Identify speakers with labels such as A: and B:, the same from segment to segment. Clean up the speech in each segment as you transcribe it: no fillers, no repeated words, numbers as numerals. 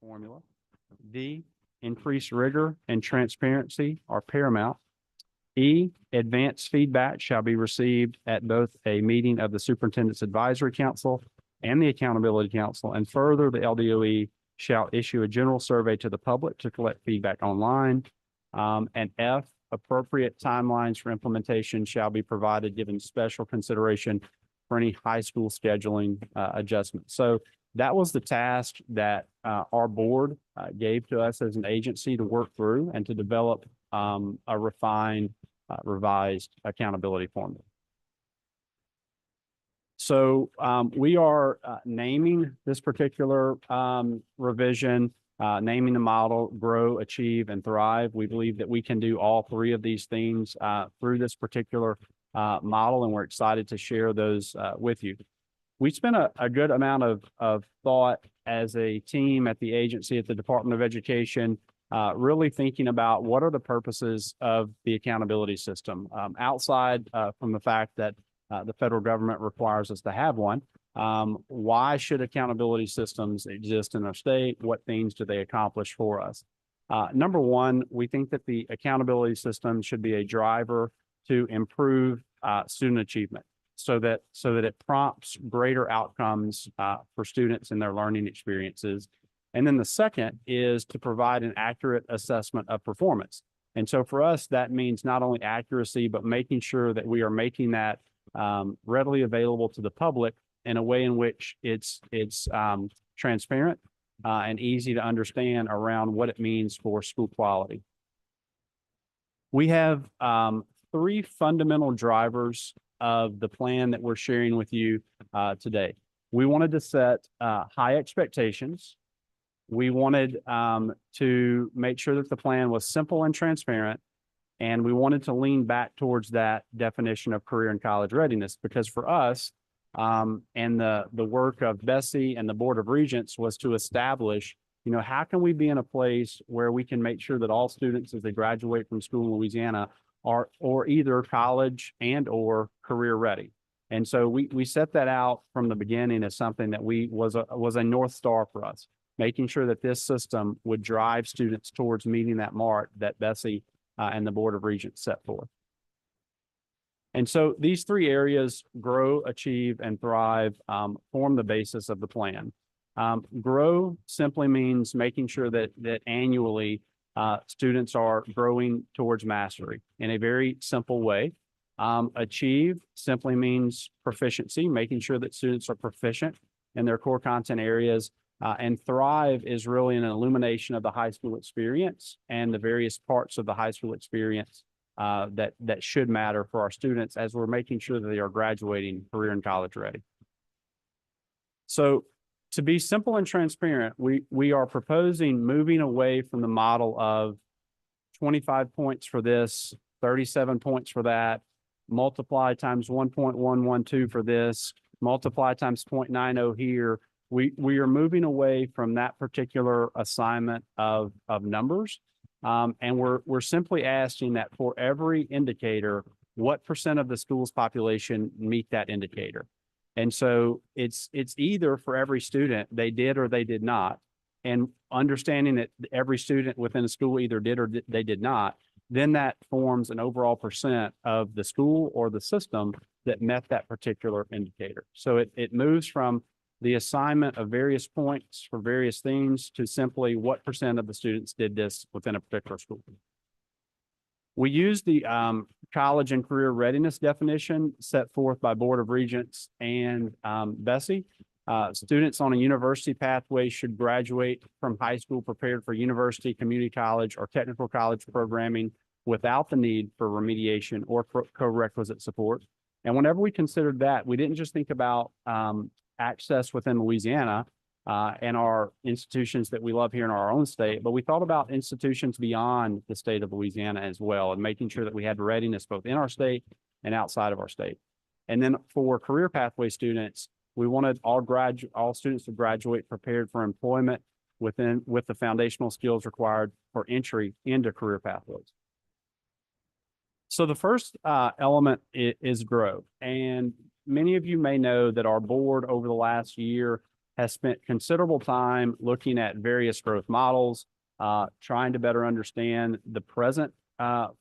A: formula. D, increased rigor and transparency are paramount. E, advanced feedback shall be received at both a meeting of the Superintendent's Advisory Council and the Accountability Council. And further, the LDOE shall issue a general survey to the public to collect feedback online. And F, appropriate timelines for implementation shall be provided, given special consideration for any high school scheduling adjustments. So that was the task that our board gave to us as an agency to work through and to develop a refined, revised accountability formula. So we are naming this particular revision, naming the model, grow, achieve, and thrive. We believe that we can do all three of these things through this particular model, and we're excited to share those with you. We spent a good amount of thought as a team at the agency, at the Department of Education, really thinking about what are the purposes of the accountability system outside from the fact that the federal government requires us to have one. Why should accountability systems exist in our state? What things do they accomplish for us? Number one, we think that the accountability system should be a driver to improve student achievement, so that it prompts greater outcomes for students in their learning experiences. And then the second is to provide an accurate assessment of performance. And so for us, that means not only accuracy, but making sure that we are making that readily available to the public in a way in which it's transparent and easy to understand around what it means for school quality. We have three fundamental drivers of the plan that we're sharing with you today. We wanted to set high expectations. We wanted to make sure that the plan was simple and transparent. And we wanted to lean back towards that definition of career and college readiness, because for us, and the work of Bessie and the Board of Regents was to establish, how can we be in a place where we can make sure that all students as they graduate from school in Louisiana are either college and or career ready. And so we set that out from the beginning as something that was a North Star for us, making sure that this system would drive students towards meeting that mark that Bessie and the Board of Regents set forth. And so these three areas, grow, achieve, and thrive, form the basis of the plan. Grow simply means making sure that annually students are growing towards mastery in a very simple way. Achieve simply means proficiency, making sure that students are proficient in their core content areas. And thrive is really an illumination of the high school experience and the various parts of the high school experience that should matter for our students as we're making sure that they are graduating career and college ready. So to be simple and transparent, we are proposing moving away from the model of 25 points for this, 37 points for that, multiply times 1.112 for this, multiply times 0.90 here. We are moving away from that particular assignment of numbers. And we're simply asking that for every indicator, what percent of the school's population meet that indicator? And so it's either for every student, they did or they did not. And understanding that every student within a school either did or they did not, then that forms an overall percent of the school or the system that met that particular indicator. So it moves from the assignment of various points for various things to simply what percent of the students did this within a particular school. We use the college and career readiness definition set forth by Board of Regents and Bessie. Students on a university pathway should graduate from high school prepared for university, community college, or technical college programming without the need for remediation or co-requisite support. And whenever we considered that, we didn't just think about access within Louisiana and our institutions that we love here in our own state, but we thought about institutions beyond the state of Louisiana as well, and making sure that we had readiness both in our state and outside of our state. And then for career pathway students, we wanted all students to graduate prepared for employment with the foundational skills required for entry into career pathways. So the first element is grow. And many of you may know that our board over the last year has spent considerable time looking at various growth models, trying to better understand the present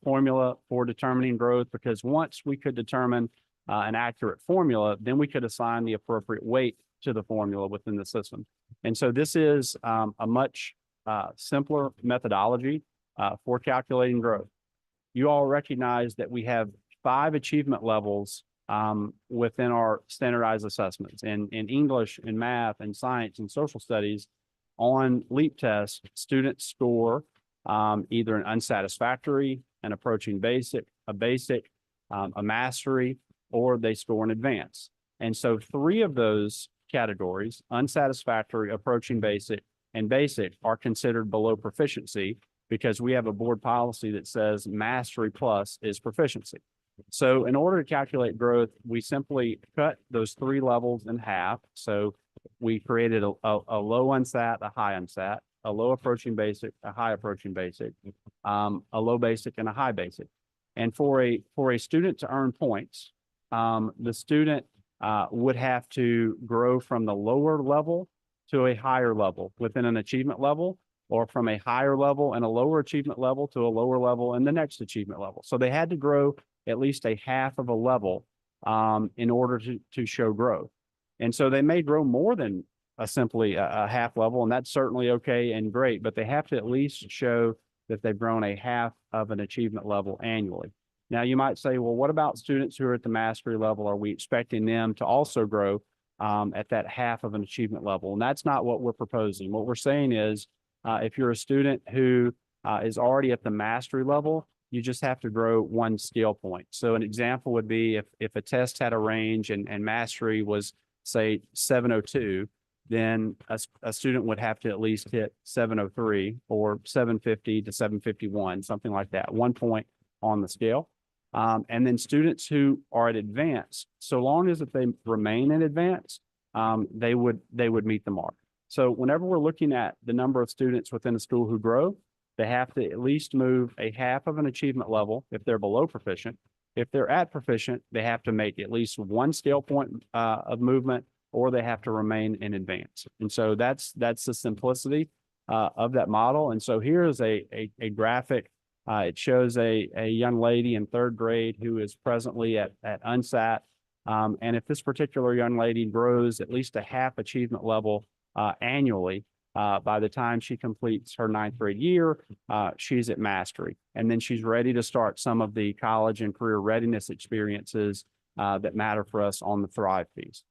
A: formula for determining growth, because once we could determine an accurate formula, then we could assign the appropriate weight to the formula within the system. And so this is a much simpler methodology for calculating growth. You all recognize that we have 5 achievement levels within our standardized assessments in English, in math, and science, and social studies. On LEAP tests, students score either an unsatisfactory, an approaching basic, a mastery, or they score an advance. And so 3 of those categories, unsatisfactory, approaching basic, and basic, are considered below proficiency because we have a board policy that says mastery plus is proficiency. So in order to calculate growth, we simply cut those 3 levels in half. So we created a low unsat, a high unsat, a low approaching basic, a high approaching basic, a low basic, and a high basic. And for a student to earn points, the student would have to grow from the lower level to a higher level within an achievement level, or from a higher level and a lower achievement level to a lower level and the next achievement level. So they had to grow at least a half of a level in order to show growth. And so they may grow more than simply a half level, and that's certainly okay and great, but they have to at least show that they've grown a half of an achievement level annually. Now, you might say, well, what about students who are at the mastery level? Are we expecting them to also grow at that half of an achievement level? And that's not what we're proposing. What we're saying is, if you're a student who is already at the mastery level, you just have to grow 1 scale point. So an example would be if a test had a range and mastery was, say, 702, then a student would have to at least hit 703 or 750 to 751, something like that, 1 point on the scale. And then students who are at advanced, so long as if they remain in advanced, they would meet the mark. So whenever we're looking at the number of students within a school who grow, they have to at least move a half of an achievement level if they're below proficient. If they're at proficient, they have to make at least 1 scale point of movement, or they have to remain in advance. And so that's the simplicity of that model. And so here is a graphic. It shows a young lady in 3rd grade who is presently at UNSAT. And if this particular young lady grows at least a half achievement level annually, by the time she completes her 9th grade year, she's at mastery. And then she's ready to start some of the college and career readiness experiences that matter for us on the Thrive piece.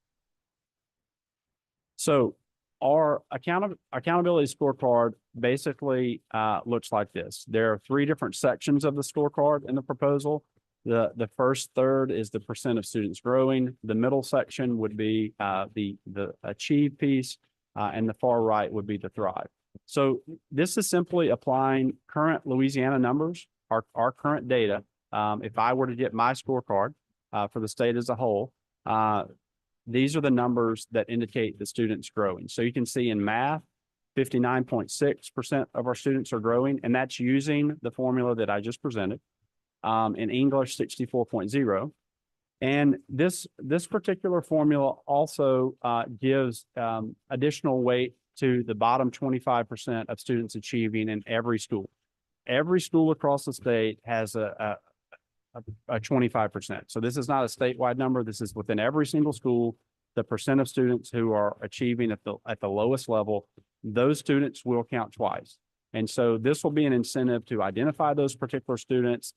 A: So our accountability scorecard basically looks like this. There are 3 different sections of the scorecard in the proposal. The first third is the percent of students growing. The middle section would be the achieve piece, and the far right would be the thrive. So this is simply applying current Louisiana numbers, our current data. If I were to get my scorecard for the state as a whole, these are the numbers that indicate the students growing. So you can see in math, 59.6% of our students are growing, and that's using the formula that I just presented. In English, 64.0. And this particular formula also gives additional weight to the bottom 25% of students achieving in every school. Every school across the state has a 25%. So this is not a statewide number. This is within every single school, the percent of students who are achieving at the lowest level. Those students will count twice. And so this will be an incentive to identify those particular students,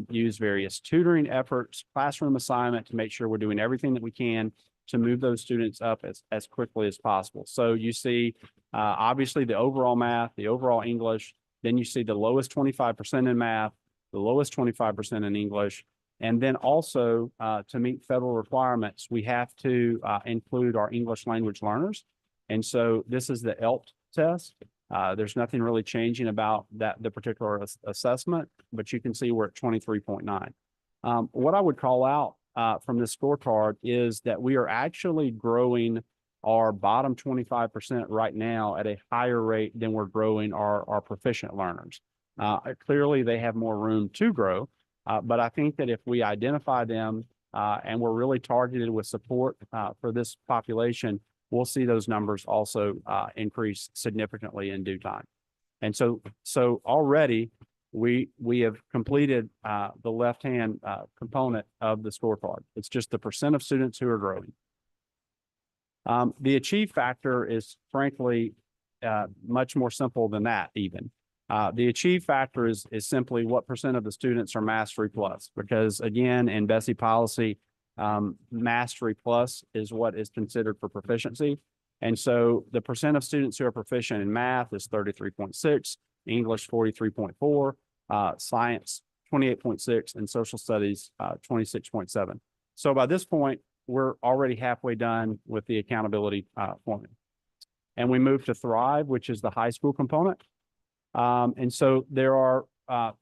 A: use various tutoring efforts, classroom assignment to make sure we're doing everything that we can to move those students up as quickly as possible. So you see, obviously, the overall math, the overall English, then you see the lowest 25% in math, the lowest 25% in English. And then also, to meet federal requirements, we have to include our English language learners. And so this is the ELT test. There's nothing really changing about the particular assessment, but you can see we're at 23.9. What I would call out from this scorecard is that we are actually growing our bottom 25% right now at a higher rate than we're growing our proficient learners. Clearly, they have more room to grow, but I think that if we identify them and we're really targeted with support for this population, we'll see those numbers also increase significantly in due time. And so already we have completed the left-hand component of the scorecard. It's just the percent of students who are growing. The achieve factor is frankly much more simple than that even. The achieve factor is simply what percent of the students are mastery plus, because again, in BESI policy, mastery plus is what is considered for proficiency. And so the percent of students who are proficient in math is 33.6, English 43.4, science 28.6, and social studies 26.7. So by this point, we're already halfway done with the accountability formula. And we move to Thrive, which is the high school component. And so there are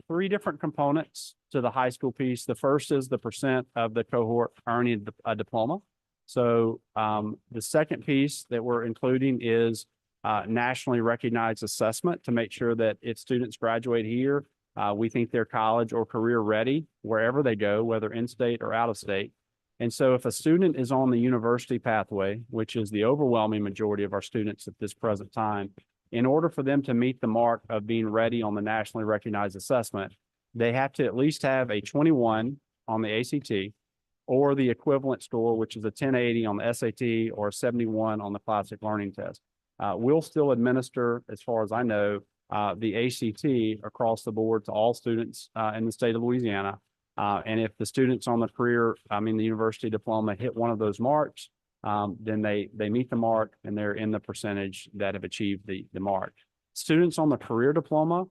A: three different components to the high school piece. The first is the percent of the cohort earning a diploma. So the second piece that we're including is nationally recognized assessment to make sure that if students graduate here, we think they're college or career ready wherever they go, whether in-state or out of state. And so if a student is on the university pathway, which is the overwhelming majority of our students at this present time, in order for them to meet the mark of being ready on the nationally recognized assessment, they have to at least have a 21 on the ACT or the equivalent score, which is a 1080 on the SAT or a 71 on the classic learning test. We'll still administer, as far as I know, the ACT across the board to all students in the state of Louisiana. And if the students on the the university diploma hit one of those marks, then they meet the mark and they're in the percentage that have achieved the mark. Students on the career diploma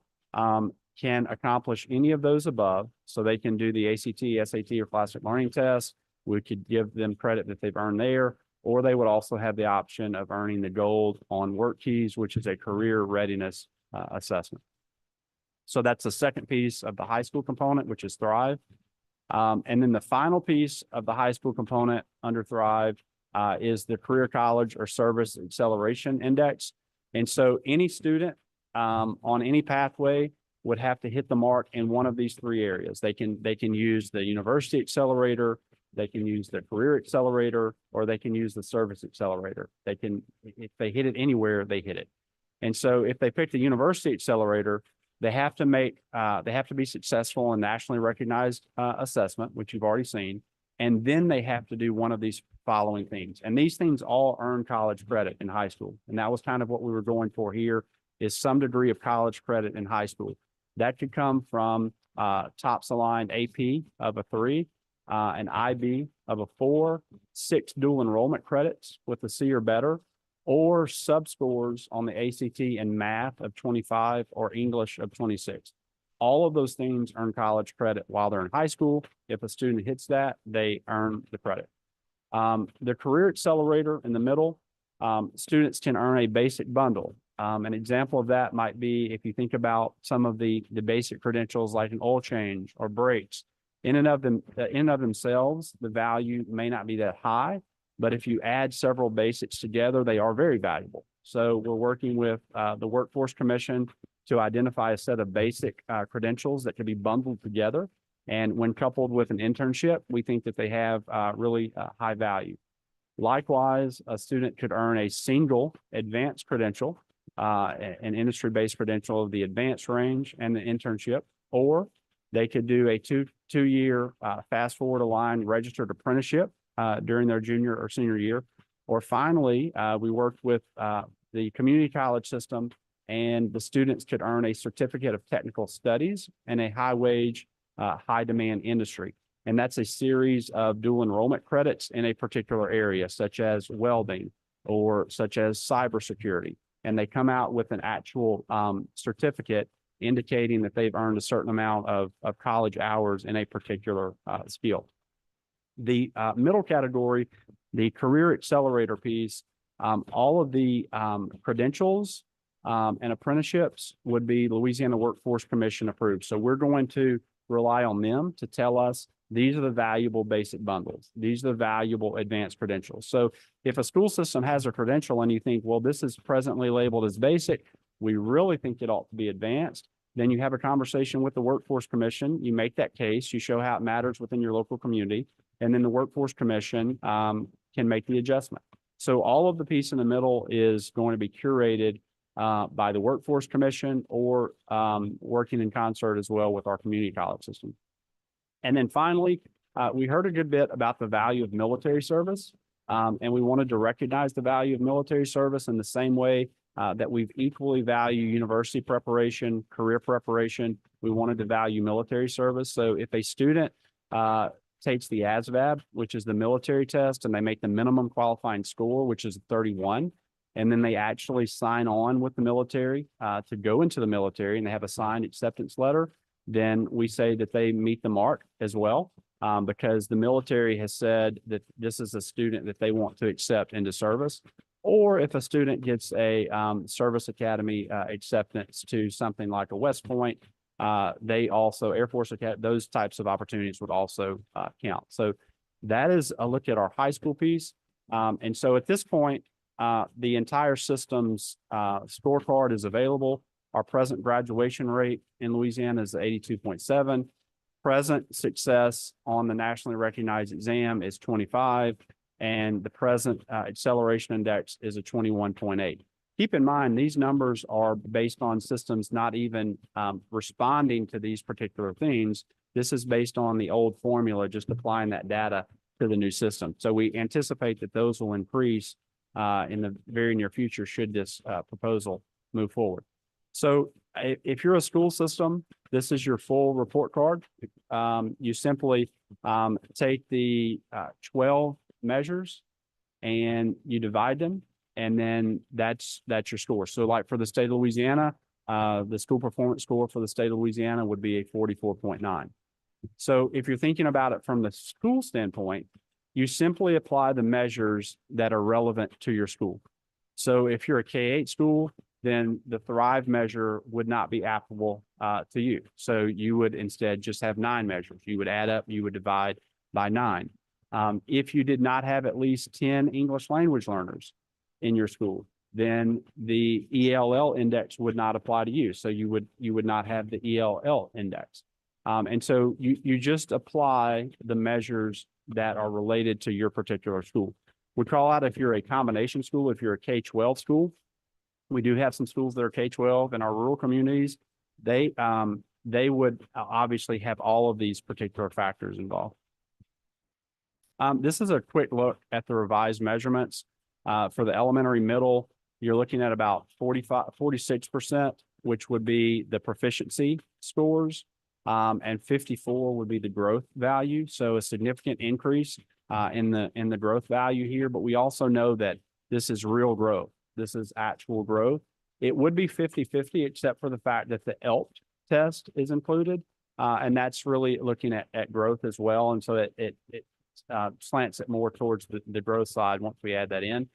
A: can accomplish any of those above. So they can do the ACT, SAT, or classic learning test. We could give them credit that they've earned there, or they would also have the option of earning the gold on Work Keys, which is a career readiness assessment. So that's the second piece of the high school component, which is Thrive. And then the final piece of the high school component under Thrive is the Career College or Service Acceleration Index. And so any student on any pathway would have to hit the mark in one of these three areas. They can use the University Accelerator, they can use the Career Accelerator, or they can use the Service Accelerator. If they hit it anywhere, they hit it. And so if they pick the University Accelerator, they have to be successful in nationally recognized assessment, which you've already seen. And then they have to do one of these following things. And these things all earn college credit in high school. And that was kind of what we were going for here, is some degree of college credit in high school. That could come from TOPS aligned AP of a 3, an IB of a 4, 6 dual enrollment credits with a C or better, or subscores on the ACT and math of 25 or English of 26. All of those things earn college credit while they're in high school. If a student hits that, they earn the credit. The Career Accelerator in the middle, students can earn a basic bundle. An example of that might be if you think about some of the basic credentials like an oil change or brakes. In and of themselves, the value may not be that high, but if you add several basics together, they are very valuable. So we're working with the Workforce Commission to identify a set of basic credentials that can be bundled together. And when coupled with an internship, we think that they have really high value. Likewise, a student could earn a single advanced credential, an industry-based credential of the advanced range and the internship, or they could do a two-year fast forward aligned registered apprenticeship during their junior or senior year. Or finally, we worked with the community college system, and the students could earn a certificate of technical studies in a high wage, high demand industry. And that's a series of dual enrollment credits in a particular area, such as welding or such as cybersecurity. And they come out with an actual certificate indicating that they've earned a certain amount of college hours in a particular skill. The middle category, the Career Accelerator piece, all of the credentials and apprenticeships would be Louisiana Workforce Commission approved. So we're going to rely on them to tell us these are the valuable basic bundles. These are the valuable advanced credentials. So if a school system has a credential and you think, well, this is presently labeled as basic, we really think it ought to be advanced, then you have a conversation with the Workforce Commission. You make that case, you show how it matters within your local community, and then the Workforce Commission can make the adjustment. So all of the piece in the middle is going to be curated by the Workforce Commission or working in concert as well with our community college system. And then finally, we heard a good bit about the value of military service, and we wanted to recognize the value of military service in the same way that we've equally value university preparation, career preparation. We wanted to value military service. So if a student takes the ASVAB, which is the military test, and they make the minimum qualifying score, which is 31, and then they actually sign on with the military to go into the military, and they have a signed acceptance letter, then we say that they meet the mark as well, because the military has said that this is a student that they want to accept into service. Or if a student gets a service academy acceptance to something like a West Point, they also, Air Force Academy, those types of opportunities would also count. So that is a look at our high school piece. And so at this point, the entire system's scorecard is available. Our present graduation rate in Louisiana is 82.7. Present success on the nationally recognized exam is 25, and the present acceleration index is a 21.8. Keep in mind, these numbers are based on systems not even responding to these particular things. This is based on the old formula, just applying that data to the new system. So we anticipate that those will increase in the very near future should this proposal move forward. So if you're a school system, this is your full report card. You simply take the 12 measures and you divide them, and then that's your score. So like for the state of Louisiana, the school performance score for the state of Louisiana would be a 44.9. So if you're thinking about it from the school standpoint, you simply apply the measures that are relevant to your school. So if you're a K-8 school, then the Thrive measure would not be applicable to you. So you would instead just have 9 measures. You would add up, you would divide by 9. If you did not have at least 10 English language learners in your school, then the ELL index would not apply to you. So you would not have the ELL index. And so you just apply the measures that are related to your particular school. We call out if you're a combination school, if you're a K-12 school. We do have some schools that are K-12 in our rural communities. They would obviously have all of these particular factors involved. This is a quick look at the revised measurements. For the elementary middle, you're looking at about 46%, which would be the proficiency scores, and 54 would be the growth value. So a significant increase in the growth value here, but we also know that this is real growth. This is actual growth. It would be 50-50, except for the fact that the ELT test is included, and that's really looking at growth as well. And so it slants it more towards the growth side once we add that in.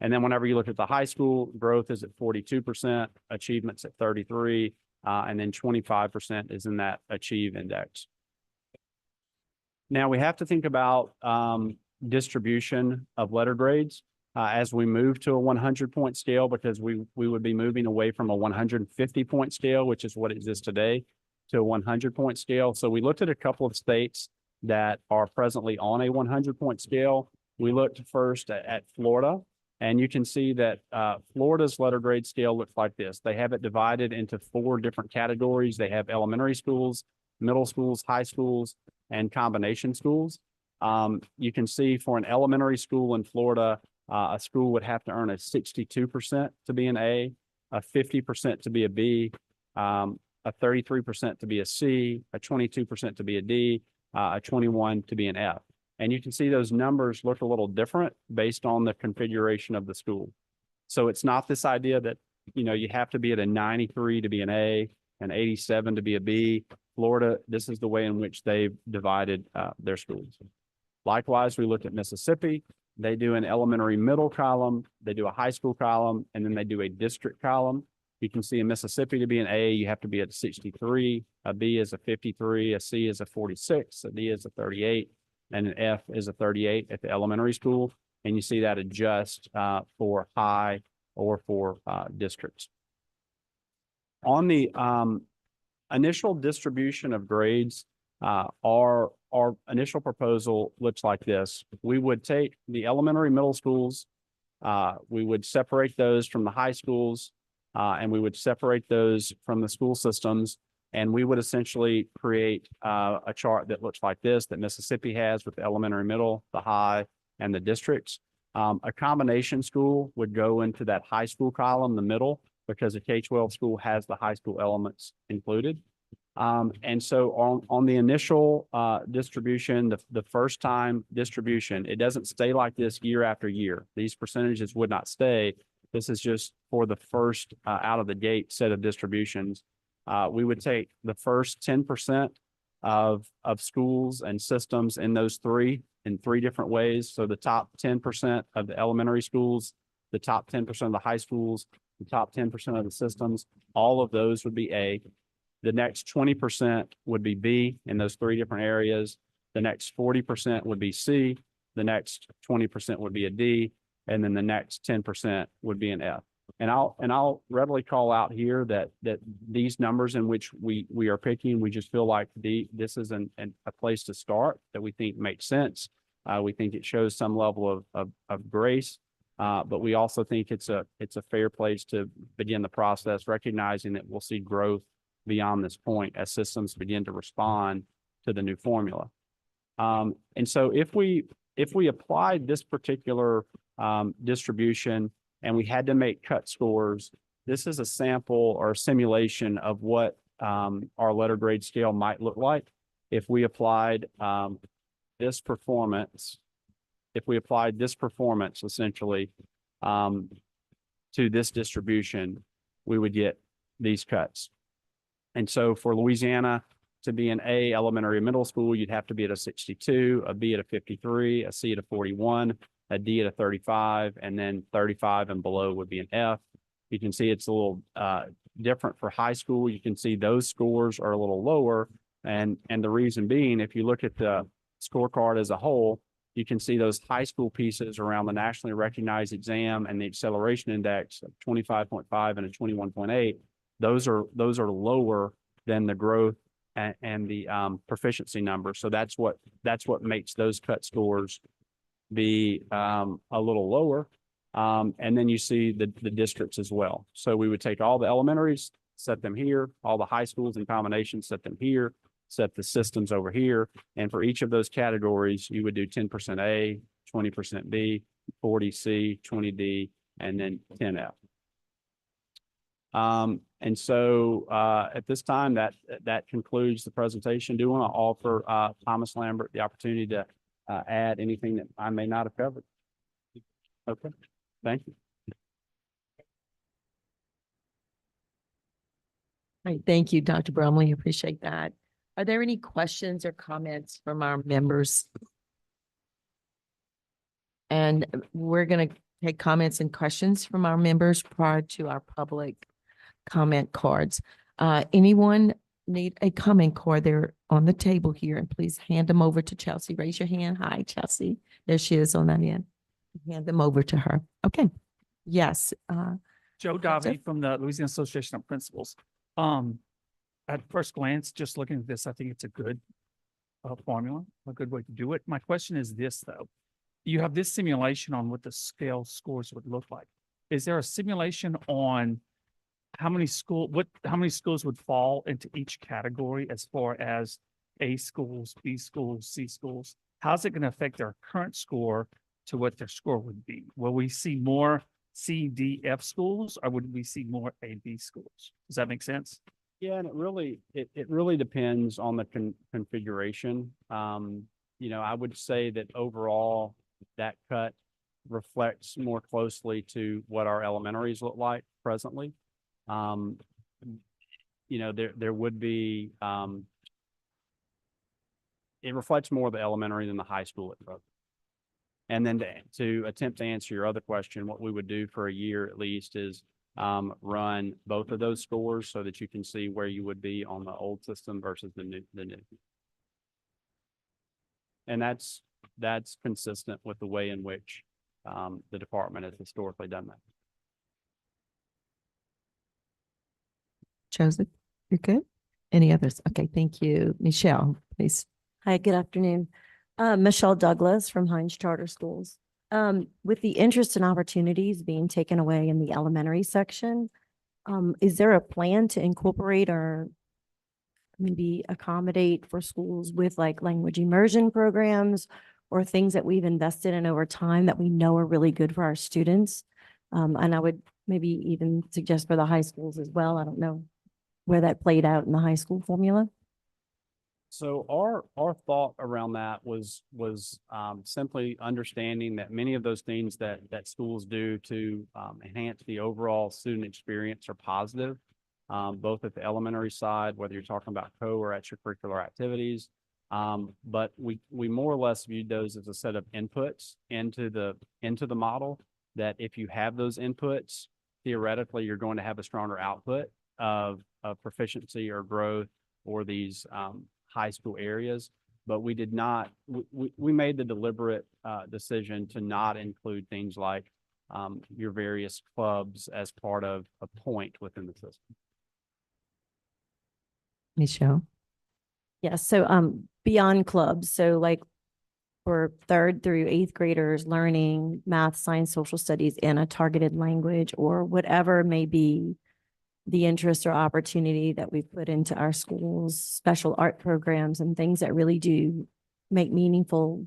A: And then whenever you look at the high school, growth is at 42%, achievements at 33, and then 25% is in that achieve index. Now we have to think about distribution of letter grades as we move to a 100-point scale, because we would be moving away from a 150-point scale, which is what exists today, to a 100-point scale. So we looked at a couple of states that are presently on a 100-point scale. We looked first at Florida, and you can see that Florida's letter grade scale looks like this. They have it divided into 4 different categories. They have elementary schools, middle schools, high schools, and combination schools. You can see for an elementary school in Florida, a school would have to earn a 62% to be an A, a 50% to be a B, a 33% to be a C, a 22% to be a D, a 21 to be an F. And you can see those numbers look a little different based on the configuration of the school. So it's not this idea that, you have to be at a 93 to be an A, an 87 to be a B. Florida, this is the way in which they've divided their schools. Likewise, we looked at Mississippi. They do an elementary middle column, they do a high school column, and then they do a district column. You can see in Mississippi to be an A, you have to be at 63, a B is a 53, a C is a 46, a D is a 38, and an F is a 38 at the elementary school. And you see that adjust for high or for districts. On the initial distribution of grades, our initial proposal looks like this. We would take the elementary middle schools We would separate those from the high schools, and we would separate those from the school systems. And we would essentially create a chart that looks like this that Mississippi has with the elementary, middle, the high, and the districts. A combination school would go into that high school column, the middle, because a K-12 school has the high school elements included. And so on the initial distribution, the first time distribution, it doesn't stay like this year after year. These percentages would not stay. This is just for the first out of the gate set of distributions. We would take the first 10% of schools and systems in those in three different ways. So the top 10% of the elementary schools, the top 10% of the high schools, the top 10% of the systems, all of those would be A. The next 20% would be B in those three different areas. The next 40% would be C. The next 20% would be a D. And then the next 10% would be an F. And I'll readily call out here that these numbers in which we are picking, we just feel like this is a place to start that we think makes sense. We think it shows some level of grace, but we also think it's a fair place to begin the process, recognizing that we'll see growth beyond this point as systems begin to respond to the new formula. And so if we applied this particular distribution and we had to make cut scores, this is a sample or a simulation of what our letter grade scale might look like if we applied this performance essentially to this distribution, we would get these cuts. And so for Louisiana to be an A elementary middle school, you'd have to be at a 62, a B at a 53, a C at a 41, a D at a 35, and then 35 and below would be an F. You can see it's a little different for high school. You can see those scores are a little lower. And the reason being, if you look at the scorecard as a whole, you can see those high school pieces around the nationally recognized exam and the acceleration index of 25.5 and a 21.8. Those are lower than the growth and the proficiency numbers. So that's what makes those cut scores be a little lower. And then you see the districts as well. So we would take all the elementaries, set them here, all the high schools in combination, set them here, set the systems over here. And for each of those categories, you would do 10% A, 20% B, 40 C, 20 D, and then 10 F. And so at this time, that concludes the presentation. Do you want to offer Thomas Lambert the opportunity to add anything that I may not have covered? Okay, thank you.
B: All right, thank you, Dr. Brumley. Appreciate that. Are there any questions or comments from our members? And we're going to take comments and questions from our members prior to our public comment cards. Anyone need a comment card? They're on the table here, and please hand them over to Chelsea. Raise your hand. Hi, Chelsea. There she is on that end. Hand them over to her. Okay. Yes.
C: Joe Davi from the Louisiana Association of Principals. At first glance, just looking at this, I think it's a good formula, a good way to do it. My question is this, though. You have this simulation on what the scale scores would look like. Is there a simulation on how many schools would fall into each category as far as A schools, B schools, C schools? How's it going to affect their current score to what their score would be? Will we see more C, D, F schools, or would we see more A, B schools? Does that make sense?
A: Yeah, and it really depends on the configuration. I would say that overall that cut reflects more closely to what our elementaries look like presently. There would be it reflects more of the elementary than the high school at present. And then to attempt to answer your other question, what we would do for a year at least is run both of those scores so that you can see where you would be on the old system versus the new. And that's consistent with the way in which the department has historically done that.
B: Joseph, you're good? Any others? Okay, thank you. Michelle, please.
D: Hi, good afternoon. Michelle Douglas from Hines Charter Schools. With the interest and opportunities being taken away in the elementary section, is there a plan to incorporate or maybe accommodate for schools with like language immersion programs or things that we've invested in over time that we know are really good for our students? And I would maybe even suggest for the high schools as well. I don't know where that played out in the high school formula.
A: So our thought around that was simply understanding that many of those things that schools do to enhance the overall student experience are positive, both at the elementary side, whether you're talking about co or extracurricular activities. But we more or less viewed those as a set of inputs into the model, that if you have those inputs, theoretically, you're going to have a stronger output of proficiency or growth or these high school areas. But we did not, we made the deliberate decision to not include things like your various clubs as part of a point within the system.
B: Michelle?
D: Yes, so beyond clubs, so like for 3rd through 8th graders learning math, science, social studies in a targeted language or whatever may be the interest or opportunity that we've put into our schools, special art programs and things that really do make meaningful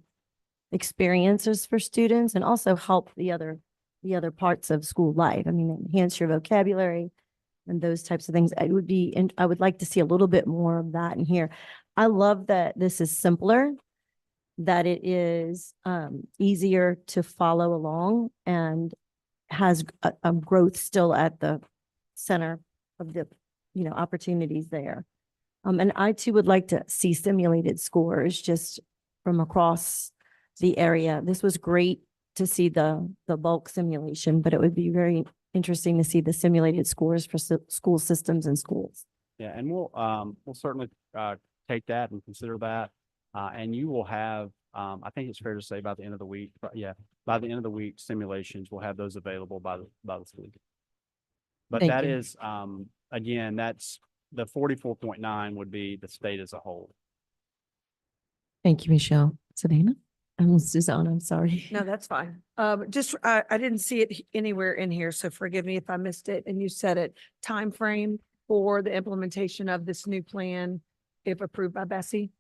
D: experiences for students and also help the other parts of school life. I mean, enhance your vocabulary and those types of things. I would like to see a little bit more of that in here. I love that this is simpler, that it is easier to follow along and has a growth still at the center of the, opportunities there. And I too would like to see simulated scores just from across the area. This was great to see the bulk simulation, but it would be very interesting to see the simulated scores for school systems and schools.
A: Yeah, and we'll certainly take that and consider that. And you will have, I think it's fair to say by the end of the week, but yeah, by the end of the week, simulations, we'll have those available by the school. But
B: Thank
A: that
B: you.
A: is, again, that's the 44.9 would be the state as a whole.
B: Thank you, Michelle. Savannah? Susanna, I'm sorry.
E: No, that's fine. Just, I didn't see it anywhere in here, so forgive me if I missed it. And you said it, time frame for the implementation of this new plan, if approved by Bessie?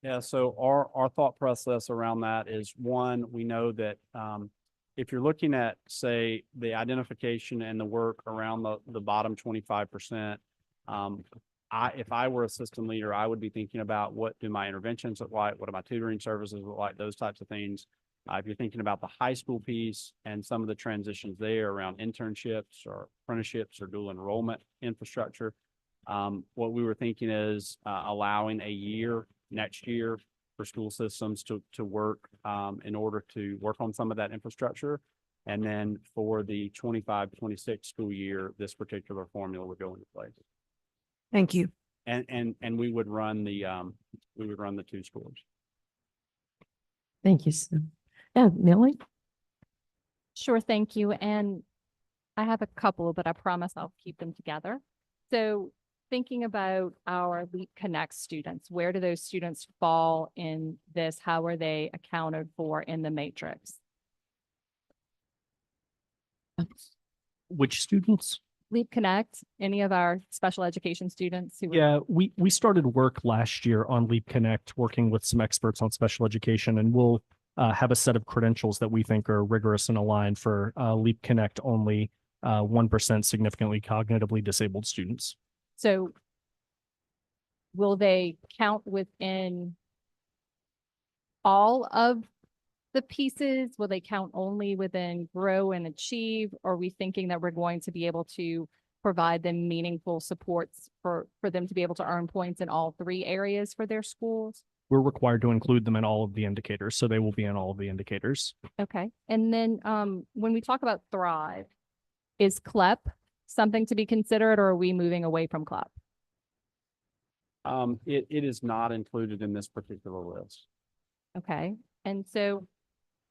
A: Yeah, so our thought process around that is, one, we know that if you're looking at, say, the identification and the work around the bottom 25%, if I were a system leader, I would be thinking about what do my interventions look like, what do my tutoring services look like, those types of things. If you're thinking about the high school piece and some of the transitions there around internships or apprenticeships or dual enrollment infrastructure, what we were thinking is allowing a year next year for school systems to work in order to work on some of that infrastructure. And then for the 25-26 school year, this particular formula would go into place.
E: Thank you.
A: And we would run the 2 scores.
B: Thank you, Sue. Yeah, Millie?
F: Sure, thank you. And I have a couple, but I promise I'll keep them together. So thinking about our Leap Connect students, where do those students fall in this? How are they accounted for in the matrix?
G: Which students?
F: Leap Connect, any of our special education students who
G: Yeah, we started work last year on Leap Connect, working with some experts on special education, and we'll have a set of credentials that we think are rigorous and aligned for Leap Connect only 1% significantly cognitively disabled students.
F: So will they count within all of the pieces? Will they count only within Grow and Achieve? Or are we thinking that we're going to be able to provide them meaningful supports for them to be able to earn points in all 3 areas for their schools?
G: We're required to include them in all of the indicators, so they will be in all of the indicators.
F: Okay. And then when we talk about Thrive, is CLEP something to be considered, or are we moving away from CLEP?
A: It is not included in this particular list.
F: Okay. And so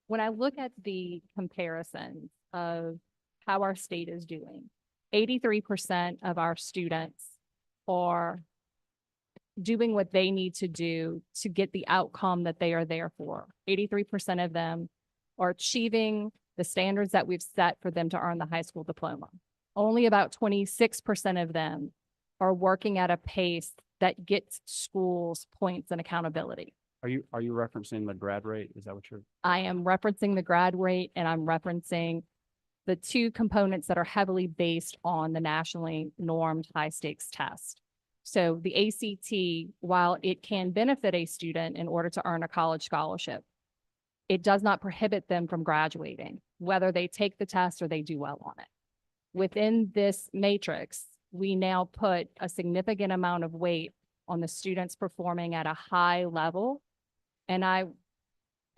F: when I look at the comparisons of how our state is doing, 83% of our students are doing what they need to do to get the outcome that they are there for. 83% of them are achieving the standards that we've set for them to earn the high school diploma. Only about 26% of them are working at a pace that gets schools points and accountability.
A: Are you referencing the grad rate? Is that what you're?
F: I am referencing the grad rate, and I'm referencing the two components that are heavily based on the nationally normed high stakes test. So the ACT, while it can benefit a student in order to earn a college scholarship, it does not prohibit them from graduating, whether they take the test or they do well on it. Within this matrix, we now put a significant amount of weight on the students performing at a high level. And I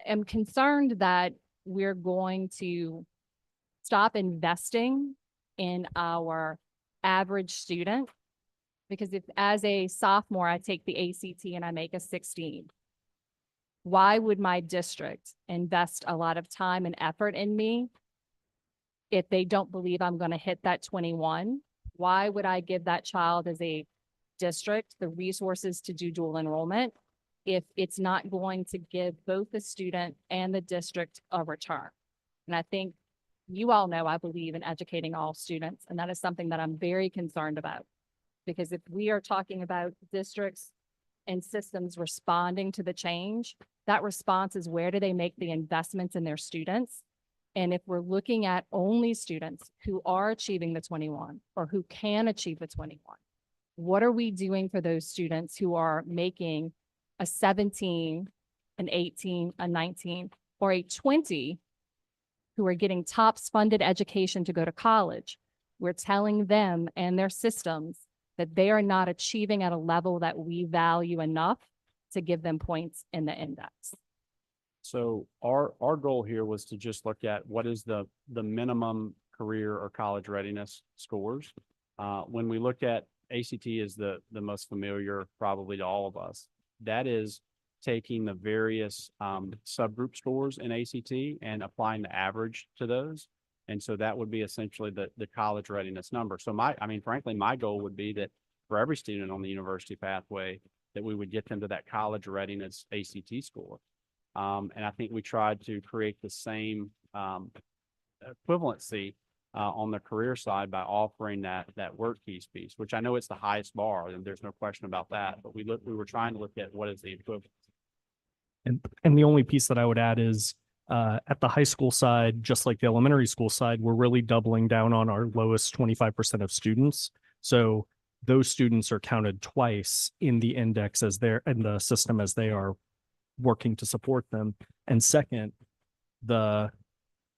F: am concerned that we're going to stop investing in our average student. Because if as a sophomore, I take the ACT and I make a 16, why would my district invest a lot of time and effort in me if they don't believe I'm going to hit that 21? Why would I give that child as a district the resources to do dual enrollment if it's not going to give both the student and the district a return? And I think you all know I believe in educating all students, and that is something that I'm very concerned about. Because if we are talking about districts and systems responding to the change, that response is where do they make the investments in their students? And if we're looking at only students who are achieving the 21 or who can achieve the 21, what are we doing for those students who are making a 17, an 18, a 19, or a 20 who are getting TOPS funded education to go to college? We're telling them and their systems that they are not achieving at a level that we value enough to give them points in the index.
A: So our goal here was to just look at what is the minimum career or college readiness scores. When we look at ACT is the most familiar probably to all of us. That is taking the various subgroup scores in ACT and applying the average to those. And so that would be essentially the college readiness number. So frankly, my goal would be that for every student on the university pathway, that we would get them to that college readiness ACT score. And I think we tried to create the same equivalency on the career side by offering that work keys piece, which I know it's the highest bar, and there's no question about that. But we were trying to look at what is the equivalent.
G: And the only piece that I would add is at the high school side, just like the elementary school side, we're really doubling down on our lowest 25% of students. So those students are counted twice in the index as they're in the system as they are working to support them. And second, the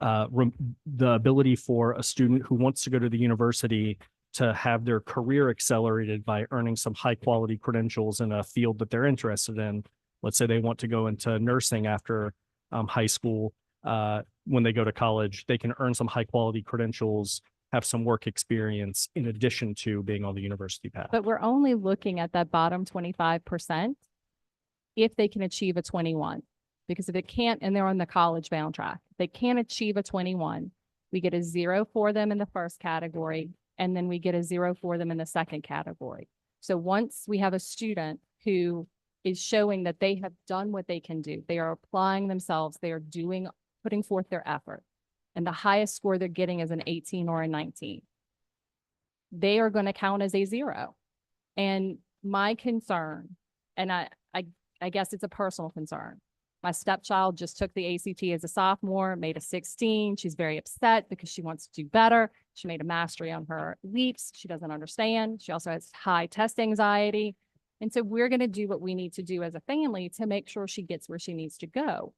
G: ability for a student who wants to go to the university to have their career accelerated by earning some high quality credentials in a field that they're interested in. Let's say they want to go into nursing after high school. When they go to college, they can earn some high quality credentials, have some work experience in addition to being on the university path.
F: But we're only looking at that bottom 25% if they can achieve a 21. Because if it can't, and they're on the college bound track, if they can't achieve a 21, we get a 0 for them in the first category, and then we get a 0 for them in the second category. So once we have a student who is showing that they have done what they can do, they are applying themselves, they are putting forth their effort, and the highest score they're getting is an 18 or a 19, they are going to count as a 0. And my concern, and I guess it's a personal concern, my stepchild just took the ACT as a sophomore, made a 16. She's very upset because she wants to do better. She made a mastery on her leaps. She doesn't understand. She also has high test anxiety. And so we're going to do what we need to do as a family to make sure she gets where she needs to go.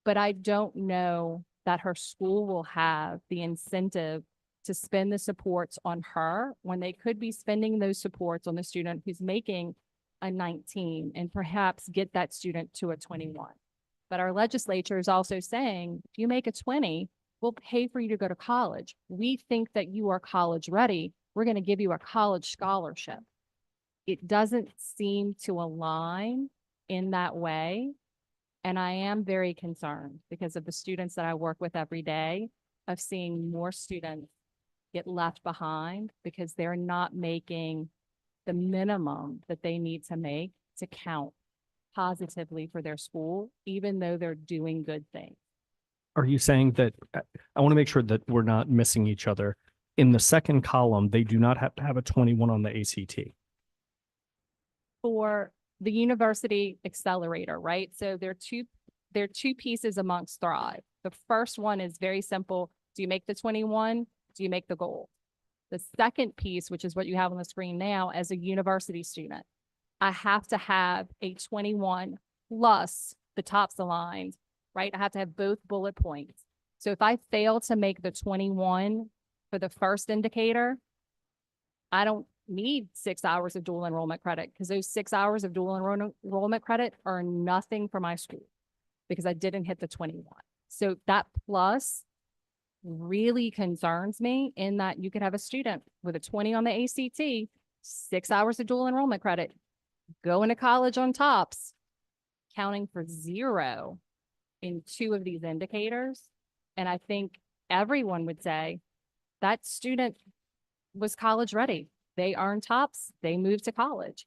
F: But I don't know that her school will have the incentive to spend the supports on her when they could be spending those supports on the student who's making a 19 and perhaps get that student to a 21. But our legislature is also saying, if you make a 20, we'll pay for you to go to college. We think that you are college ready. We're going to give you a college scholarship. It doesn't seem to align in that way. And I am very concerned because of the students that I work with every day of seeing more students get left behind because they're not making the minimum that they need to make to count positively for their school, even though they're doing good things.
G: Are you saying that, I want to make sure that we're not missing each other. In the second column, they do not have to have a 21 on the ACT.
F: For the university accelerator, right? So there are two pieces amongst Thrive. The first one is very simple. Do you make the 21? Do you make the goal? The second piece, which is what you have on the screen now, as a university student, I have to have a 21 plus the tops aligned, right? I have to have both bullet points. So if I fail to make the 21 for the first indicator, I don't need 6 hours of dual enrollment credit, because those 6 hours of dual enrollment credit are nothing for my school because I didn't hit the 21. So that plus really concerns me, in that you could have a student with a 20 on the ACT, 6 hours of dual enrollment credit, going to college on tops, counting for 0 in 2 of these indicators. And I think everyone would say that student was college ready. They earned tops, they moved to college.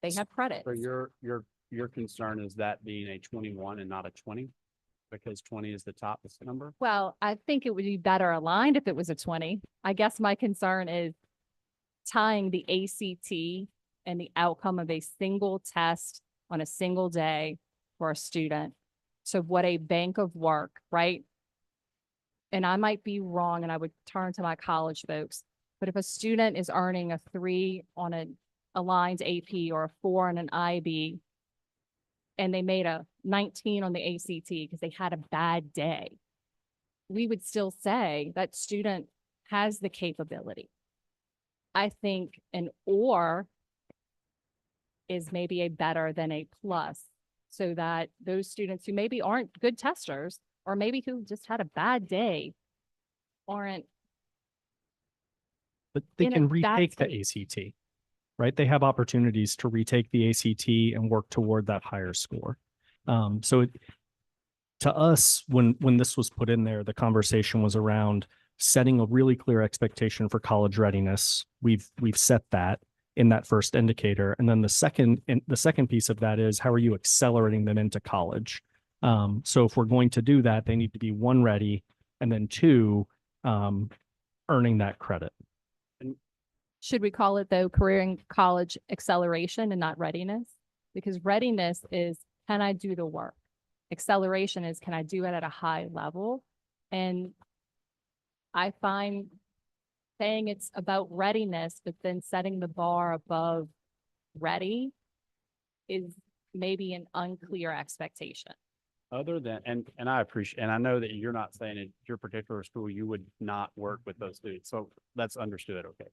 F: They have credit.
A: So your concern is that being a 21 and not a 20? Because 20 is the top number?
F: Well, I think it would be better aligned if it was a 20. I guess my concern is tying the ACT and the outcome of a single test on a single day for a student to what a bank of work, right? And I might be wrong, and I would turn to my college folks, but if a student is earning a 3 on an aligned AP or a 4 on an IB, and they made a 19 on the ACT because they had a bad day, we would still say that student has the capability. I think an or is maybe a better than a plus, so that those students who maybe aren't good testers, or maybe who just had a bad day, aren't.
G: But they
F: In a
G: can
F: bad
G: retake the ACT, right? They have opportunities to retake the ACT and work toward that higher score. To us, when this was put in there, the conversation was around setting a really clear expectation for college readiness. We've set that in that first indicator. And then the second piece of that is, how are you accelerating them into college? So if we're going to do that, they need to be 1, ready, and then 2, earning that credit.
F: Should we call it, though, career and college acceleration and not readiness? Because readiness is, can I do the work? Acceleration is, can I do it at a high level? And I find saying it's about readiness, but then setting the bar above ready is maybe an unclear expectation.
A: Other than, and I appreciate, and I know that you're not saying at your particular school, you would not work with those students. So that's understood. Okay.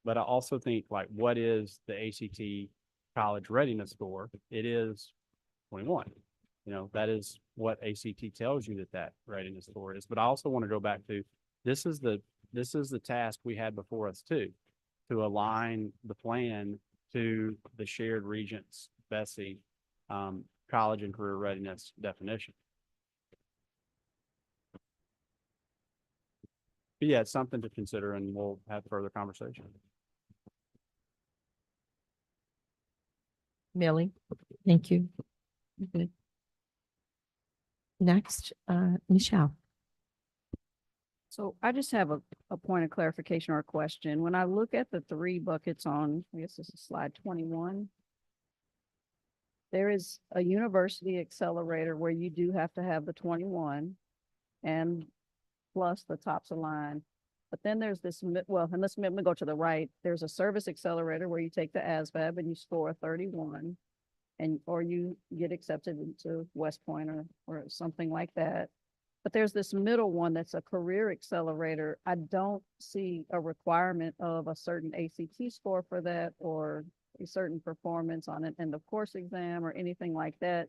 A: But I also think, like, what is the ACT college readiness score? It is 21. You know, that is what ACT tells you that readiness score is. But I also want to go back to, this is the task we had before us too, to align the plan to the shared Regents Bessie college and career readiness definition. But yeah, it's something to consider, and we'll have further conversation.
B: Millie, thank you. Okay. Next, Michelle.
H: So I just have a point of clarification or a question. When I look at the 3 buckets on, I guess this is slide 21, there is a university accelerator where you do have to have the 21 and plus the tops aligned. But then there's this, well, and let me go to the right. There's a service accelerator where you take the ASVAB and you score a 31, and or you get accepted into West Point or something like that. But there's this middle one that's a career accelerator. I don't see a requirement of a certain ACT score for that, or a certain performance on an end of course exam or anything like that.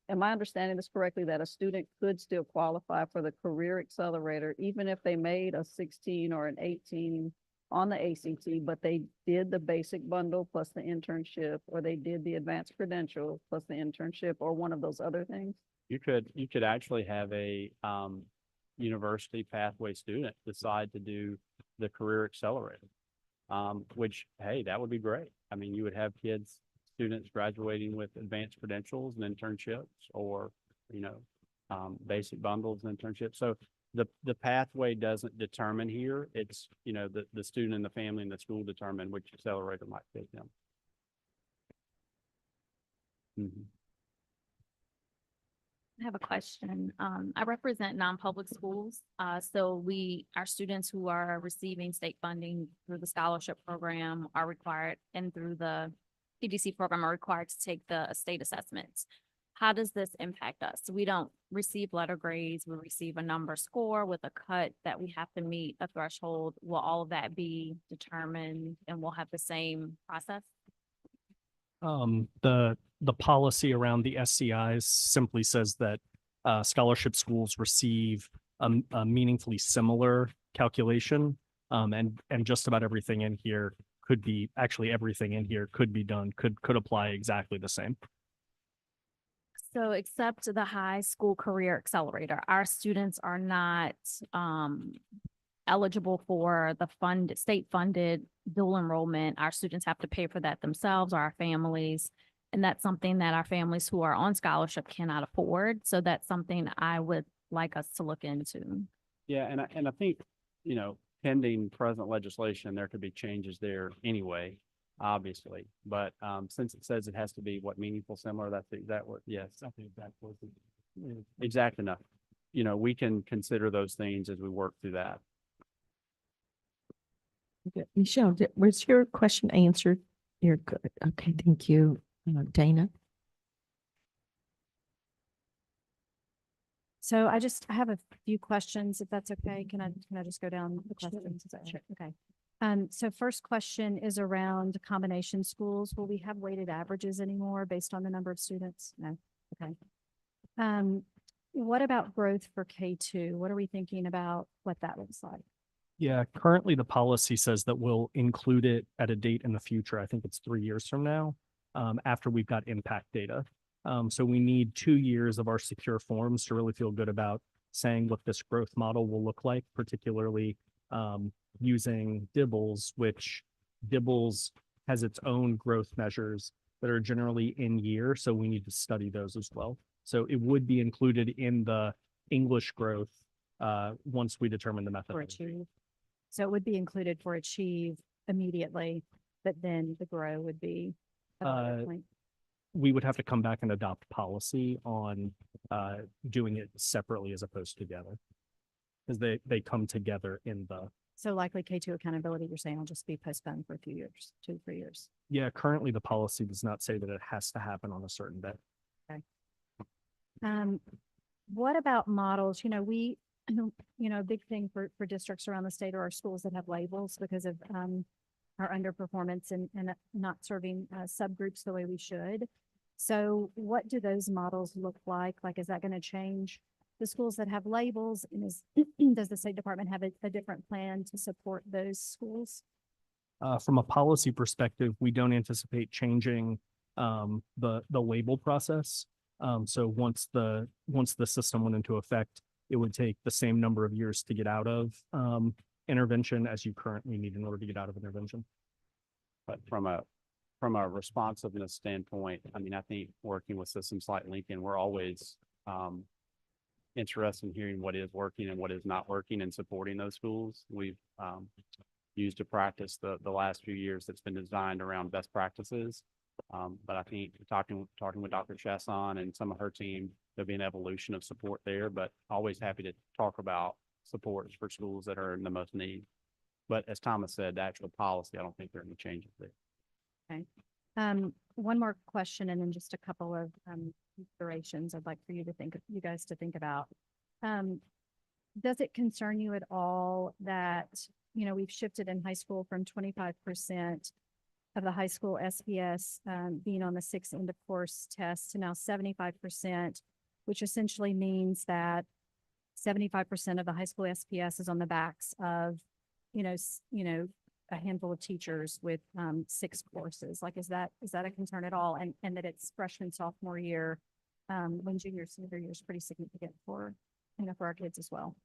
H: Am I understanding this correctly, that a student could still qualify for the career accelerator even if they made a 16 or an 18 on the ACT, but they did the basic bundle plus the internship, or they did the advanced credential plus the internship, or one of those other things?
A: You could actually have a university pathway student decide to do the career accelerator, which, hey, that would be great. I mean, you would have students graduating with advanced credentials and internships, or, you know, basic bundles, internships. So the pathway doesn't determine here. It's, you know, the student and the family and the school determine which accelerator might fit them. Mhm.
I: I have a question. I represent non-public schools. Our students who are receiving state funding through the scholarship program are required, and through the PDC program are required to take the state assessments. How does this impact us? We don't receive letter grades. We receive a number score with a cut that we have to meet a threshold. Will all of that be determined and we'll have the same process?
G: The policy around the SCIs simply says that scholarship schools receive a meaningfully similar calculation. And just about everything in here could be, actually everything in here could be done, could apply exactly the same.
I: So except the high school career accelerator, our students are not eligible for the state funded dual enrollment. Our students have to pay for that themselves, or our families. And that's something that our families who are on scholarship cannot afford. So that's something I would like us to look into.
A: Yeah, and I think, you know, pending present legislation, there could be changes there anyway, obviously. But since it says it has to be what meaningful, similar, that's that word. Yes, I think that was exact enough. You know, we can consider those things as we work through that.
B: Good. Michelle, was your question answered? You're good. Okay, thank you. Dana?
J: So I have a few questions, if that's okay. Can I just go down the questions? Is that sure? Okay. So first question is around combination schools. Will we have weighted averages anymore based on the number of students? No. Okay. What about growth for K2? What are we thinking about what that looks like?
G: Yeah, currently the policy says that we'll include it at a date in the future. I think it's 3 years from now, after we've got impact data. So we need 2 years of our secure forms to really feel good about saying what this growth model will look like, particularly using DIBELS, which DIBELS has its own growth measures that are generally in year. So we need to study those as well. So it would be included in the English growth once we determine the method.
J: For Achieve. So it would be included for Achieve immediately, but then the grow would be at a later point.
G: We would have to come back and adopt policy on doing it separately as opposed to together. Because they come together in the.
J: So likely K2 accountability, you're saying will just be postponed for a few years, 2 to 3 years.
G: Yeah, currently the policy does not say that it has to happen on a certain day.
J: Okay. What about models? You know, a big thing for districts around the state are our schools that have labels because of our underperformance and not serving subgroups the way we should. So what do those models look like? Like, is that going to change the schools that have labels? And does the State Department have a different plan to support those schools?
G: From a policy perspective, we don't anticipate changing the label process. So once the system went into effect, it would take the same number of years to get out of intervention as you currently need in order to get out of intervention.
A: But from a responsiveness standpoint, I mean, I think working with systems like Lincoln, we're always interested in hearing what is working and what is not working and supporting those schools. We've used a practice the last few years that's been designed around best practices. But I think talking with Dr. Chasson and some of her team, there'll be an evolution of support there, but always happy to talk about supports for schools that are in the most need. But as Thomas said, the actual policy, I don't think there are any changes there.
J: Okay. One more question and then just a couple of considerations I'd like for you guys to think about. Does it concern you at all that, you know, we've shifted in high school from 25% of the high school SPS being on the 6 end of course test to now 75%, which essentially means that 75% of the high school SPS is on the backs of, a handful of teachers with 6 courses. Like, is that a concern at all? And that it's freshman, sophomore year, when junior, senior year is pretty significant for our kids as well.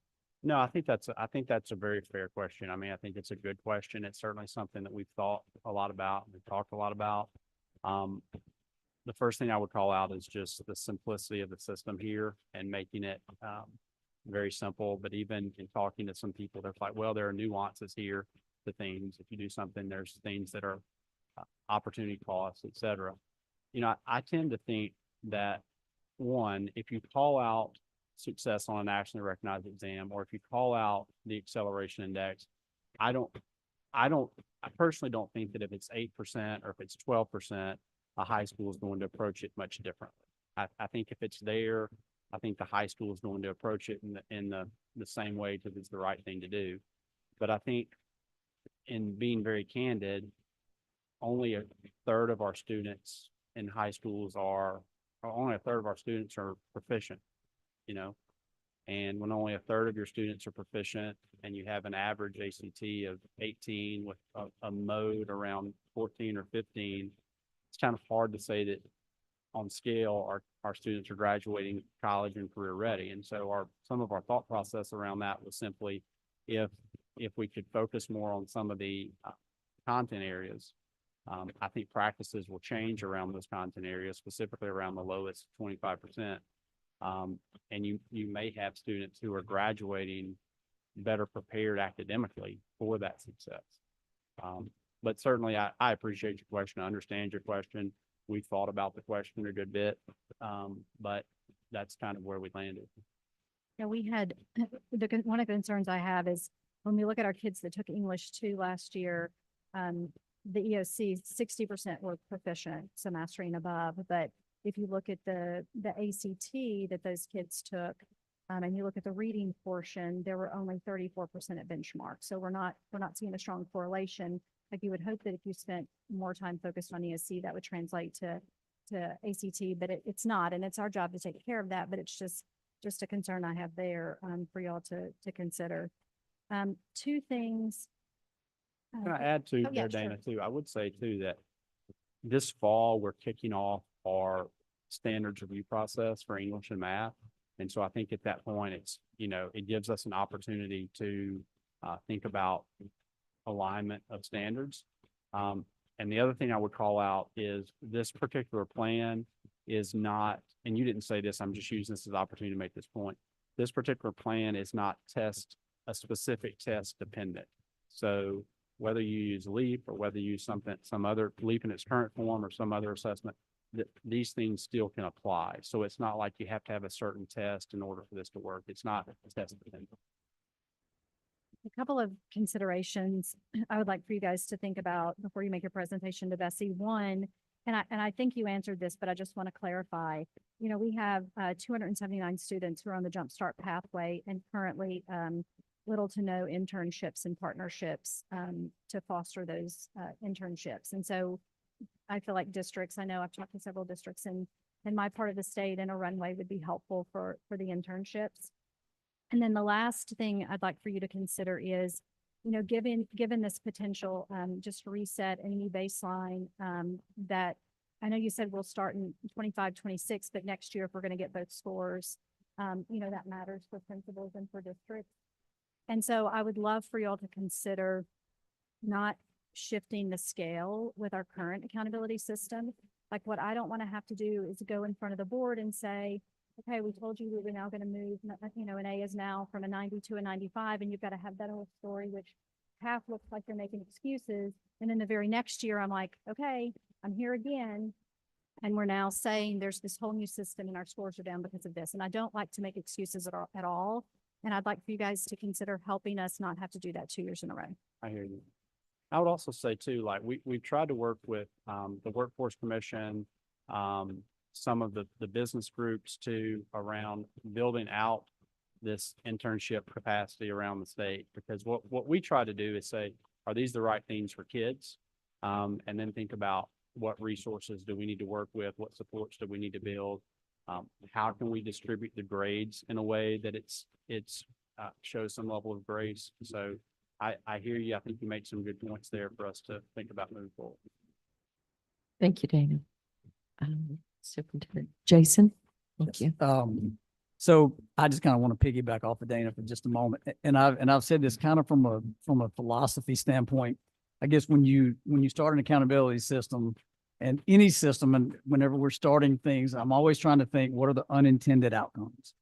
A: No, I think that's a very fair question. I mean, I think it's a good question. It's certainly something that we've thought a lot about, we've talked a lot about. the first thing I would call out is just the simplicity of the system here and making it very simple. But even in talking to some people, they're like, well, there are nuances here to things. If you do something, there's things that are opportunity costs, et cetera. You know, I tend to think that one, if you call out success on a nationally recognized exam, or if you call out the acceleration index, I personally don't think that if it's 8% or if it's 12%, a high school is going to approach it much differently. I think if it's there, I think the high school is going to approach it in the same way because it's the right thing to do. But I think in being very candid, only a third of our students in high schools or only a third of our students are proficient, you know, and when only a third of your students are proficient and you have an average ACT of 18 with a mode around 14 or 15, it's kind of hard to say that on scale our students are graduating college and career ready. And so some of our thought process around that was simply if we could focus more on some of the content areas, I think practices will change around those content areas, specifically around the lowest 25%. And you may have students who are graduating better prepared academically for that success. But certainly I appreciate your question. I understand your question. We thought about the question a good bit, but that's kind of where we landed.
J: Yeah, we had, one of the concerns I have is when we look at our kids that took English 2 last year, the EOC, 60% were proficient, so mastery and above. But if you look at the ACT that those kids took, and you look at the reading portion, there were only 34% at benchmark. So we're not seeing a strong correlation. Like you would hope that if you spent more time focused on EOC, that would translate to ACT, but it's not, and it's our job to take care of that. But it's just a concern I have there for y'all to consider. 2 things.
A: Can I add to
J: Oh, yeah,
A: there, Dana,
J: sure.
A: too? I would say too that this fall we're kicking off our standards review process for English and math. And so I think at that point it gives us an opportunity to think about alignment of standards. And the other thing I would call out is this particular plan is not, and you didn't say this, I'm just using this as an opportunity to make this point. This particular plan is not a specific test dependent. So whether you use LEAP or whether you use some other LEAP in its current form or some other assessment, these things still can apply. So it's not like you have to have a certain test in order for this to work. It's not test dependent.
J: A couple of considerations I would like for you guys to think about before you make your presentation to Bessie. One, and I think you answered this, but I just want to clarify. You know, we have 279 students who are on the Jumpstart pathway and currently little to no internships and partnerships to foster those internships. And so I feel like districts, I know I've talked to several districts in my part of the state, and a runway would be helpful for the internships. And then the last thing I'd like for you to consider is, you know, given this potential just reset and new baseline that I know you said we'll start in 25, 26, but next year if we're going to get both scores, you know, that matters for principals and for districts. And so I would love for y'all to consider not shifting the scale with our current accountability system. Like what I don't want to have to do is go in front of the board and say, okay, we told you we were now going to move, you know, an A is now from a 90 to a 95, and you've got to have that whole story, which half looks like they're making excuses. And then the very next year, I'm like, okay, I'm here again. And we're now saying there's this whole new system and our scores are down because of this. And I don't like to make excuses at all. And I'd like for you guys to consider helping us not have to do that 2 years in a row.
A: I hear you. I would also say too, like we've tried to work with the Workforce Commission, some of the business groups too, around building out this internship capacity around the state. Because what we try to do is say, are these the right things for kids? And then think about what resources do we need to work with? What supports do we need to build? How can we distribute the grades in a way that it's shows some level of grace? So I hear you. I think you made some good points there for us to think about moving forward.
B: Thank you, Dana. Superintendent Jason, thank you.
K: So I just kind of want to piggyback off of Dana for just a moment. And I've said this kind of from a philosophy standpoint. I guess when you start an accountability system, And any system, and whenever we're starting things, I'm always trying to think, what are the unintended outcomes?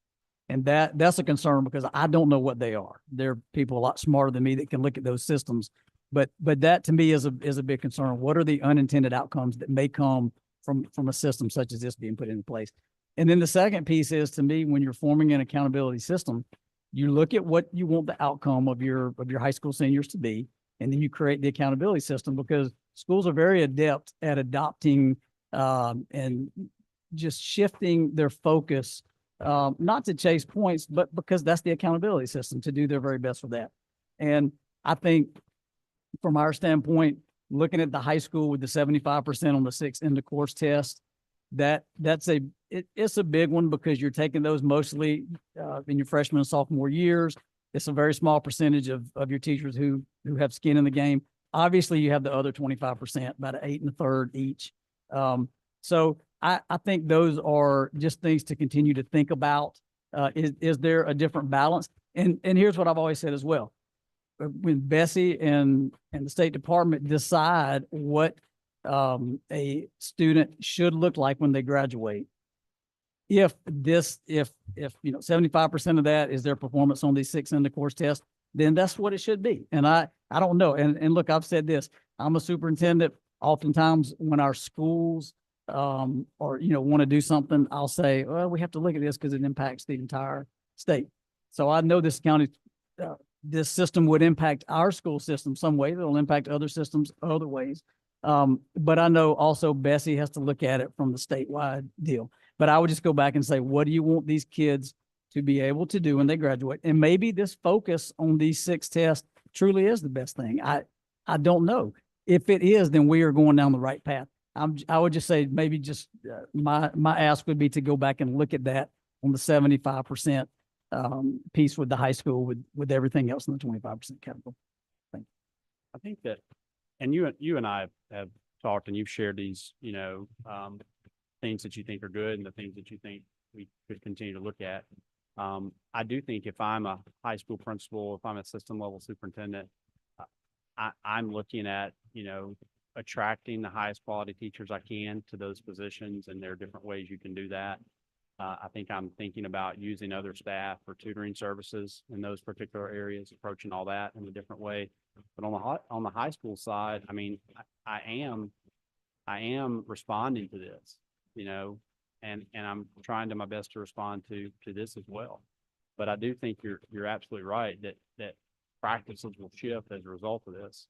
K: And that's a concern because I don't know what they are. There are people a lot smarter than me that can look at those systems. But that to me is a big concern. What are the unintended outcomes that may come from a system such as this being put into place? And then the second piece is, to me, when you're forming an accountability system, you look at what you want the outcome of your high school seniors to be, and then you create the accountability system, because schools are very adept at adopting and just shifting their focus, not to chase points, but because that's the accountability system, to do their very best for that. And I think from our standpoint, looking at the high school with the 75% on the 6 end of course test, it's a big one, because you're taking those mostly in your freshman and sophomore years. It's a very small percentage of your teachers who have skin in the game. Obviously, you have the other 25%, about an 8 1/3 each. So I think those are just things to continue to think about. Is there a different balance? And here's what I've always said as well. When Bessie and the State Department decide what a student should look like when they graduate, if 75% of that is their performance on these 6 end of course tests, then that's what it should be. And I don't know. And look, I've said this, I'm a superintendent. Oftentimes when our schools or want to do something, I'll say, well, we have to look at this because it impacts the entire state. So I know this county, this system would impact our school system some way. It'll impact other systems other ways. But I know also Bessie has to look at it from the statewide deal. But I would just go back and say, what do you want these kids to be able to do when they graduate? And maybe this focus on these 6 tests truly is the best thing. I don't know. If it is, then we are going down the right path. I would just say maybe just my ask would be to go back and look at that on the 75% piece with the high school with everything else in the 25% category. Thank you.
A: I think that, and you and I have talked, and you've shared these, things that you think are good and the things that you think we could continue to look at. I do think if I'm a high school principal, if I'm a system level superintendent, I'm looking at, attracting the highest quality teachers I can to those positions, and there are different ways you can do that. I think I'm thinking about using other staff for tutoring services in those particular areas, approaching all that in a different way. But on the high school side, I mean, I am responding to this, and I'm trying to my best to respond to this as well. But I do think you're absolutely right that practices will shift as a result of this,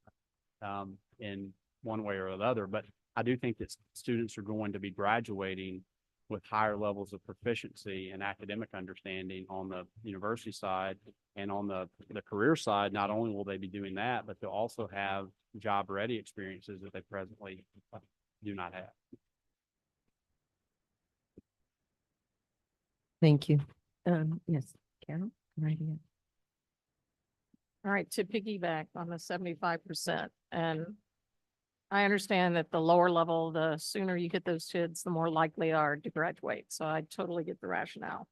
A: in one way or another. But I do think that students are going to be graduating with higher levels of proficiency and academic understanding on the university side, and on the career side. Not only will they be doing that, but they'll also have job ready experiences that they presently do not have.
B: Thank you. Yes, Carol, right here.
L: All right, to piggyback on the 75%, and I understand that the lower level, the sooner you get those kids, the more likely they are to graduate. So I totally get the rationale.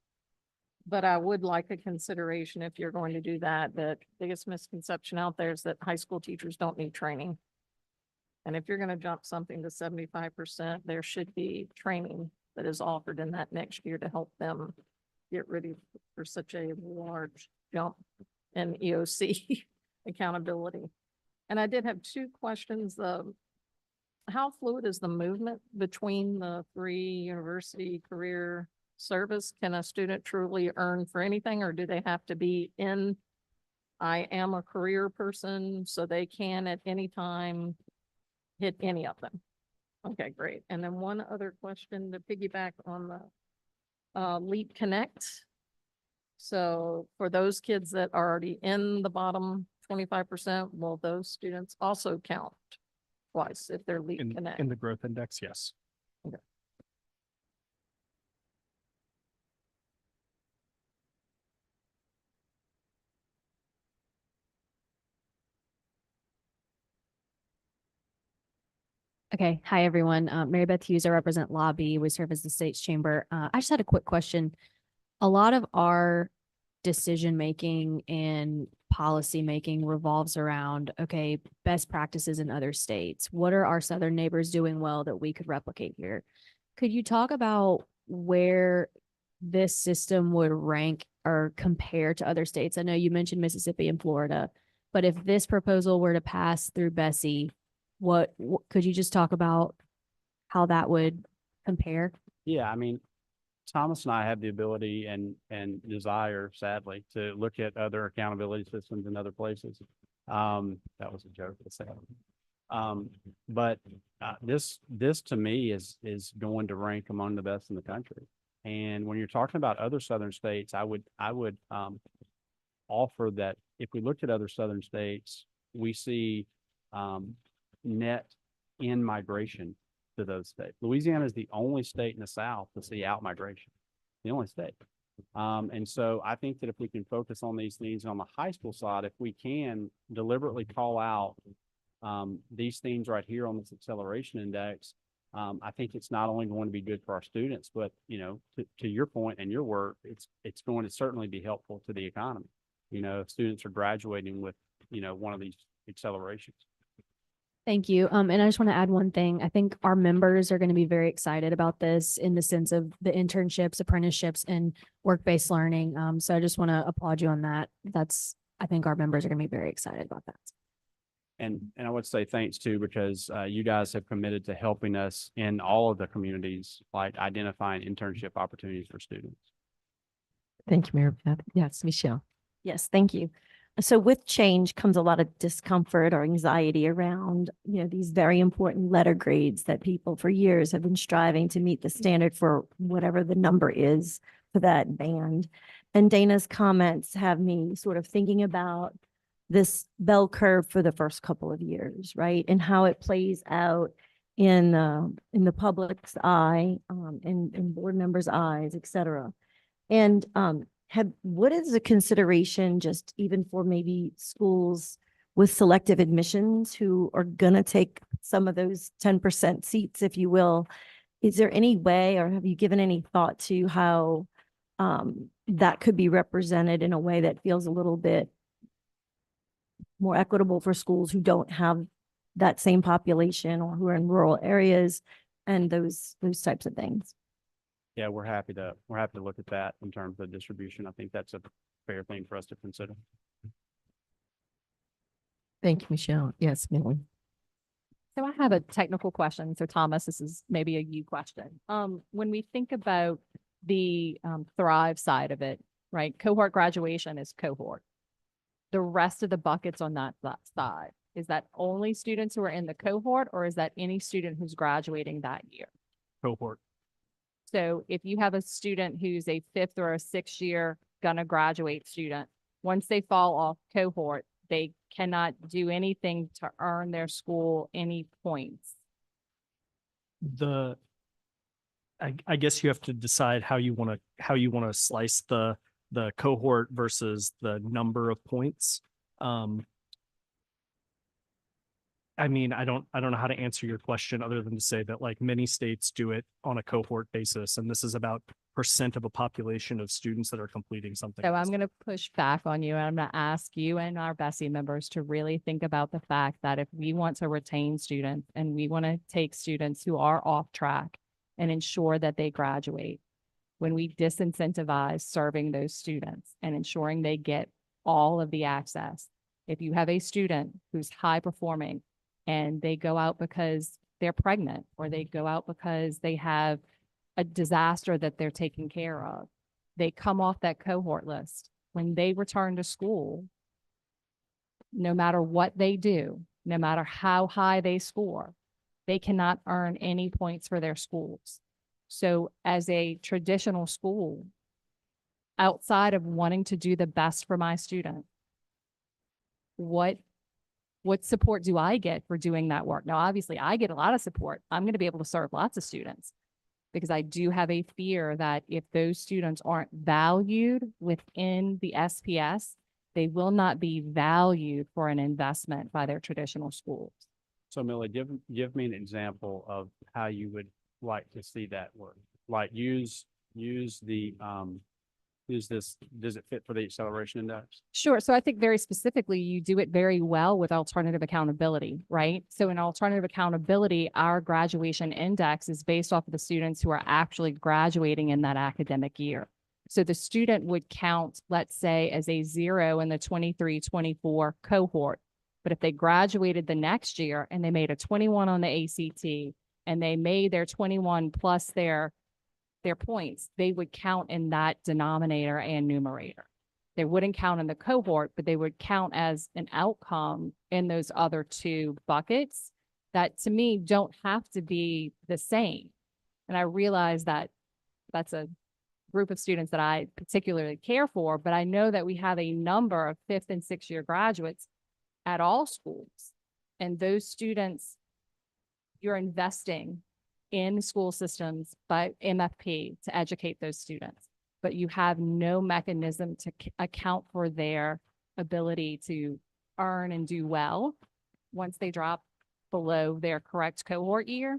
L: But I would like a consideration, if you're going to do that, the biggest misconception out there is that high school teachers don't need training. And if you're going to jump something to 75%, there should be training that is offered in that next year to help them get ready for such a large jump in EOC accountability. And I did have 2 questions. How fluid is the movement between the 3 university career service? Can a student truly earn for anything, or do they have to be in, I am a career person, so they can at any time hit any of them? Okay, great. And then one other question to piggyback on the Leap Connect. So for those kids that are already in the bottom 25%, will those students also count twice if they're Leap Connect?
G: In the growth index, yes.
L: Okay.
M: Okay. Hi, everyone. Mary Beth Hughes. I represent Lobby. We serve as the state's chamber. I just had a quick question. A lot of our decision-making and policymaking revolves around, okay, best practices in other states. What are our southern neighbors doing well that we could replicate here? Could you talk about where this system would rank or compare to other states? I know you mentioned Mississippi and Florida, but if this proposal were to pass through Bessie, what could you just talk about how that would compare?
A: Yeah, I mean, Thomas and I have the ability and desire, sadly, to look at other accountability systems in other places. That was a joke to say. But this to me is going to rank among the best in the country. And when you're talking about other southern states, I would offer that if we looked at other southern states, we see net in migration to those states. Louisiana is the only state in the South to see out migration, the only state. And so I think that if we can focus on these things on the high school side, if we can deliberately call out these things right here on this acceleration index, I think it's not only going to be good for our students, but to your point and your work, it's going to certainly be helpful to the economy. If students are graduating with one of these accelerations.
M: Thank you. And I just want to add one thing. I think our members are going to be very excited about this in the sense of the internships, apprenticeships, and work-based learning. So I just want to applaud you on that. I think our members are going to be very excited about that.
A: And I would say thanks too, because you guys have committed to helping us in all of the communities, like identifying internship opportunities for students.
B: Thank you, Mary Beth. Yes, Michelle.
D: Yes, thank you. So with change comes a lot of discomfort or anxiety around, these very important letter grades that people for years have been striving to meet the standard for whatever the number is for that band. And Dana's comments have me sort of thinking about this bell curve for the first couple of years, right? And how it plays out in the public's eye, in board members' eyes, et cetera. And what is the consideration just even for maybe schools with selective admissions who are gonna take some of those 10% seats, if you will? Is there any way, or have you given any thought to how that could be represented in a way that feels a little bit more equitable for schools who don't have that same population or who are in rural areas and those types of things?
A: Yeah, we're happy to look at that in terms of distribution. I think that's a fair thing for us to consider.
B: Thank you, Michelle. Yes, Millie.
F: So I have a technical question. So Thomas, this is maybe a you question. When we think about the Thrive side of it, right? Cohort graduation is cohort. The rest of the buckets on that side, is that only students who are in the cohort, or is that any student who's graduating that year?
G: Cohort.
F: So if you have a student who's a 5th or a 6th year gonna graduate student, once they fall off cohort, they cannot do anything to earn their school any points.
G: I guess you have to decide how you want to slice the cohort versus the number of points. I mean, I don't know how to answer your question other than to say that like many states do it on a cohort basis, and this is about % of a population of students that are completing something.
F: So I'm going to push back on you, and I'm going to ask you and our Bessie members to really think about the fact that if we want to retain students and we want to take students who are off track and ensure that they graduate, when we disincentivize serving those students and ensuring they get all of the access, if you have a student who's high performing and they go out because they're pregnant, or they go out because they have a disaster that they're taking care of, they come off that cohort list. When they return to school, no matter what they do, no matter how high they score, they cannot earn any points for their schools. So as a traditional school, outside of wanting to do the best for my student, what support do I get for doing that work? Now, obviously, I get a lot of support. I'm going to be able to serve lots of students, because I do have a fear that if those students aren't valued within the SPS, they will not be valued for an investment by their traditional schools.
A: So Millie, give me an example of how you would like to see that work. Like use the does it fit for the acceleration index?
F: Sure. So I think very specifically, you do it very well with alternative accountability, right? So in alternative accountability, our graduation index is based off of the students who are actually graduating in that academic year. So the student would count, let's say, as a 0 in the 23-24 cohort. But if they graduated the next year and they made a 21 on the ACT and they made their 21 plus their points, they would count in that denominator and numerator. They wouldn't count in the cohort, but they would count as an outcome in those other two buckets that to me don't have to be the same. And I realize that that's a group of students that I particularly care for, but I know that we have a number of 5th and 6th year graduates at all schools. And those students, you're investing in school systems by MFP to educate those students, but you have no mechanism to account for their ability to earn and do well. Once they drop below their correct cohort year,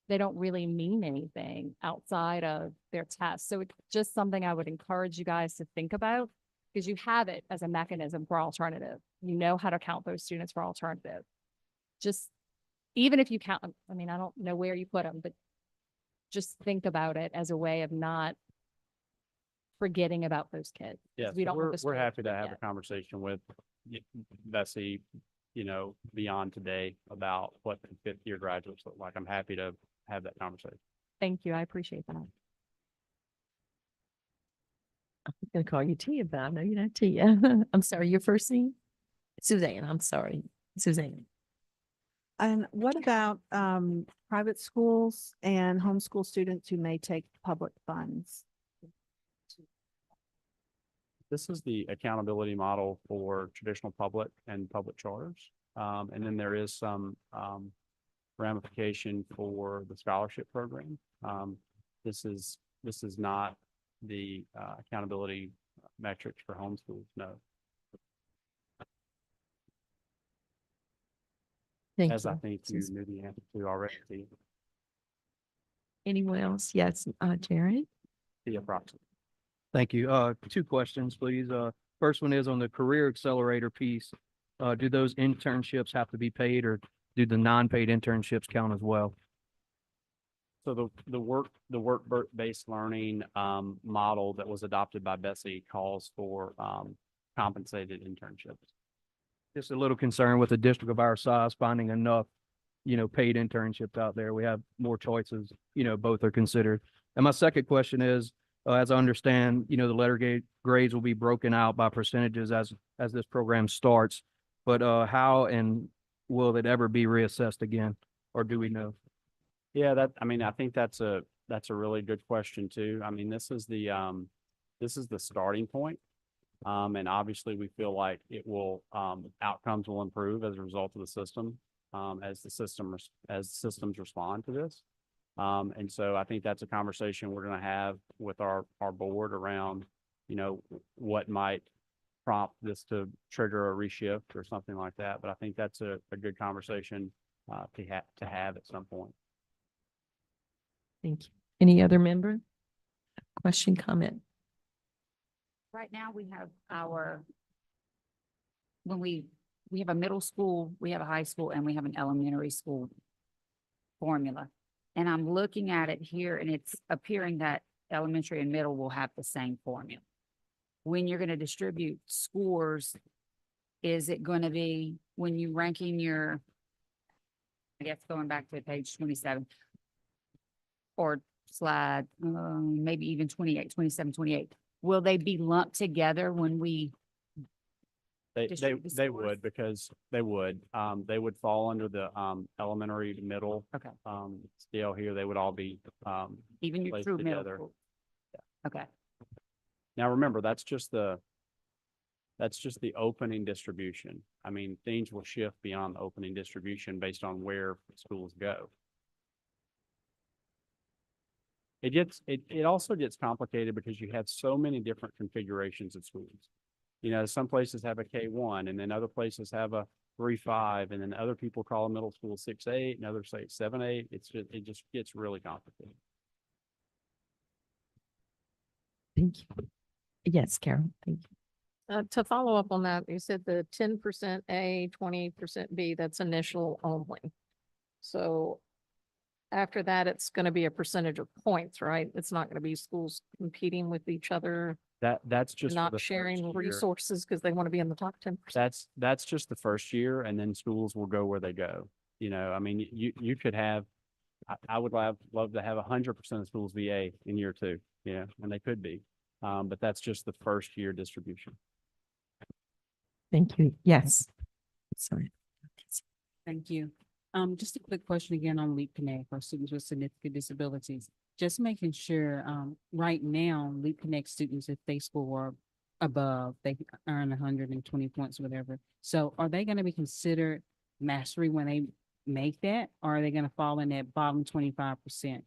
F: they don't really mean anything outside of their tests. So it's just something I would encourage you guys to think about, because you have it as a mechanism for alternative. You know how to count those students for alternative. Just even if you count, I mean, I don't know where you put them, but just think about it as a way of not forgetting about those kids.
A: Yes,
F: We don't want the
A: we're
F: school
A: happy to have
F: forget.
A: a conversation with Bessie, beyond today about what the 5th year graduates look like. I'm happy to have that conversation.
F: Thank you. I appreciate that.
B: I'm gonna call you Tia, but I know you're not Tia. I'm sorry, your first name? Suzanne, I'm sorry. Suzanne.
H: And what about private schools and homeschool students who may take public funds?
A: This is the accountability model for traditional public and public charters. And then there is some ramification for the scholarship program. This is not the accountability metrics for homeschools, no.
B: Thank
A: As I
B: you.
A: think you knew the answer to already,
B: Anyone else? Yes, Jared?
A: the approximate.
N: Thank you. Two questions, please. First one is on the career accelerator piece. Do those internships have to be paid, or do the non-paid internships count as well?
A: So the work-based learning model that was adopted by Bessie calls for compensated internships.
N: Just a little concerned with a district of our size finding enough, paid internships out there. We have more choices, both are considered. And my second question is, as I understand, the letter grades will be broken out by percentages as this program starts. But how and will it ever be reassessed again, or do we know?
A: Yeah, I think that's a really good question too. I mean, this is the starting point. And obviously we feel like it will, outcomes will improve as a result of the system, as the systems respond to this. And so I think that's a conversation we're going to have with our board around, what might prompt this to trigger a reshift or something like that. But I think that's a good conversation, to have at some point.
B: Thank you. Any other member? Question, comment?
O: Right now, we have when we have a middle school, we have a high school, and we have an elementary school formula. And I'm looking at it here, and it's appearing that elementary and middle will have the same formula. When you're going to distribute scores, is it going to be when you ranking your, I guess going back to page 27 or slide, maybe even 28, 27, 28. Will they be lumped together when we?
A: They
O: Distribute
A: would,
O: scores?
A: because they would fall under the elementary, middle
O: Okay,
A: scale here. They would all be
O: even your
A: placed
O: true middle
A: together.
O: school. Okay,
A: Now, remember, that's just the opening distribution. I mean, things will shift beyond the opening distribution based on where schools go. It also gets complicated because you have so many different configurations of schools. Some places have a K1, and then other places have a 3-5, and then other people call a middle school 6-8, and others say 7-8. It just gets really complicated.
B: Thank you. Yes, Carol, thank you.
L: To follow up on that, you said the 10% A, 20% B, that's initial only. So after that, it's going to be a percentage of points, right? It's not going to be schools competing with each other,
A: That's just for the
L: not
A: first
L: sharing
A: year.
L: resources because they want to be in the top 10%.
A: That's just the first year, and then schools will go where they go. You know, I mean, you could have, I would love to have 100% of schools be A in year two, you know, and they could be. But that's just the first year distribution.
B: Thank you. Yes. Sorry.
P: Thank you. Just a quick question again on Leap Connect for students with significant disabilities. Just making sure, right now, Leap Connect students, if they score above, they earn 120 points, whatever. So are they going to be considered mastery when they make that, or are they going to fall in that bottom 25%?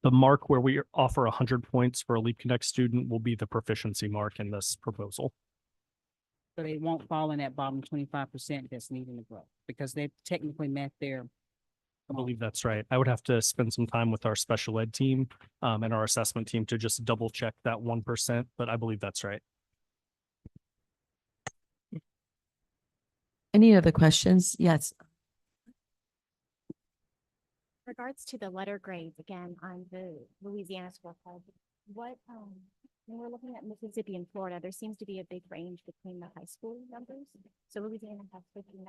G: The mark where we offer 100 points for a Leap Connect student will be the proficiency mark in this proposal.
P: So they won't fall in that bottom 25% that's needing to grow because they've technically met their.
G: I believe that's right. I would have to spend some time with our special ed team and our assessment team to just double check that 1%, but I believe that's right.
B: Any other questions? Yes.
J: Regards to the letter grades, again, on the Louisiana scorecard, what, when we're looking at Mississippi and Florida, there seems to be a big range between the high school numbers. So Louisiana has 59,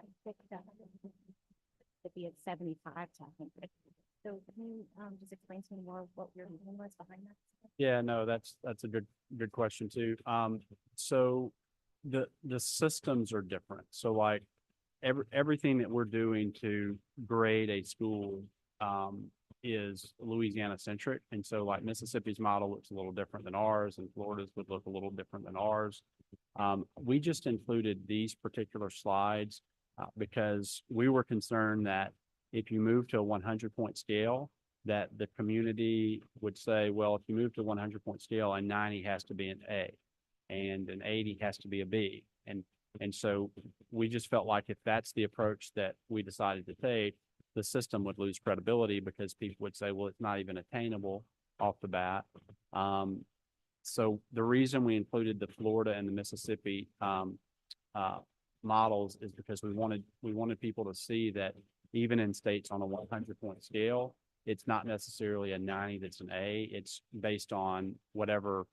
J: Mississippi at 75 to 100. So can you just explain to me more what your reason was behind that?
A: Yeah, no, that's a good question too. So the systems are different. So like everything that we're doing to grade a school is Louisiana centric. And so like Mississippi's model looks a little different than ours, and Florida's would look a little different than ours. We just included these particular slides because we were concerned that if you move to a 100-point scale, that the community would say, well, if you move to a 100-point scale, a 90 has to be an A and an 80 has to be a B. And so we just felt like if that's the approach that we decided to take, the system would lose credibility because people would say, well, it's not even attainable off the bat. So the reason we included the Florida and the Mississippi models is because we wanted people to see that even in states on a 100-point scale, it's not necessarily a 90 that's an A. It's based on whatever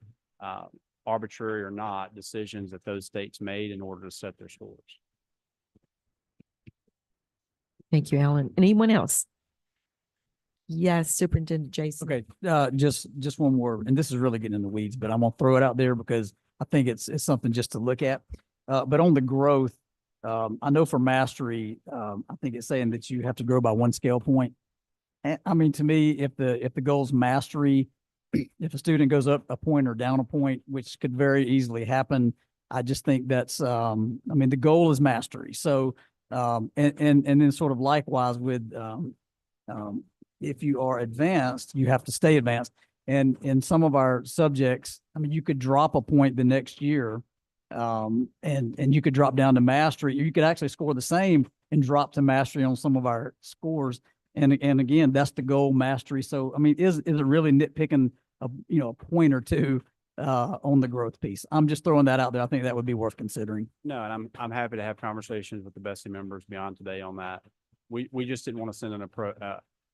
A: arbitrary or not decisions that those states made in order to set their scores.
B: Thank you, Alan. Anyone else? Yes, Superintendent Jason.
K: Okay, just one more, and this is really getting in the weeds, but I'm gonna throw it out there because I think it's something just to look at. But on the growth, I know for mastery, I think it's saying that you have to grow by 1 scale point. And I mean, to me, if the goal's mastery, if a student goes up a point or down a point, which could very easily happen, I just think that's, I mean, the goal is mastery. So, and then sort of likewise with, if you are advanced, you have to stay advanced. And in some of our subjects, I mean, you could drop a point the next year, and you could drop down to mastery. You could actually score the same and drop to mastery on some of our scores. And again, that's the goal, mastery. So, I mean, is it really nitpicking a point or two on the growth piece? I'm just throwing that out there. I think that would be worth considering.
A: No, and I'm happy to have conversations with the Bessie members beyond today on that. We just didn't want to send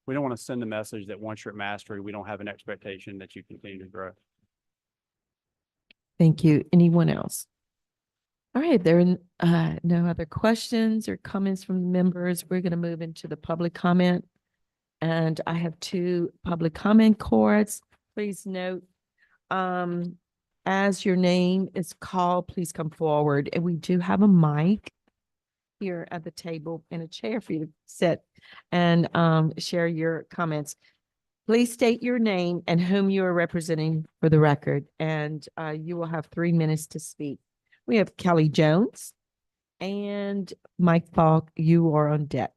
A: we don't want to send the message that once you're at mastery, we don't have an expectation that you continue to grow.
B: Thank you. Anyone else? All right, there are no other questions or comments from the members. We're going to move into the public comment. And I have 2 public comment cards. Please note, as your name is called, please come forward. And we do have a mic here at the table and a chair for you to sit and share your comments. Please state your name and whom you are representing for the record, and you will have 3 minutes to speak. We have Kelly Jones and Mike Falk. You are on deck.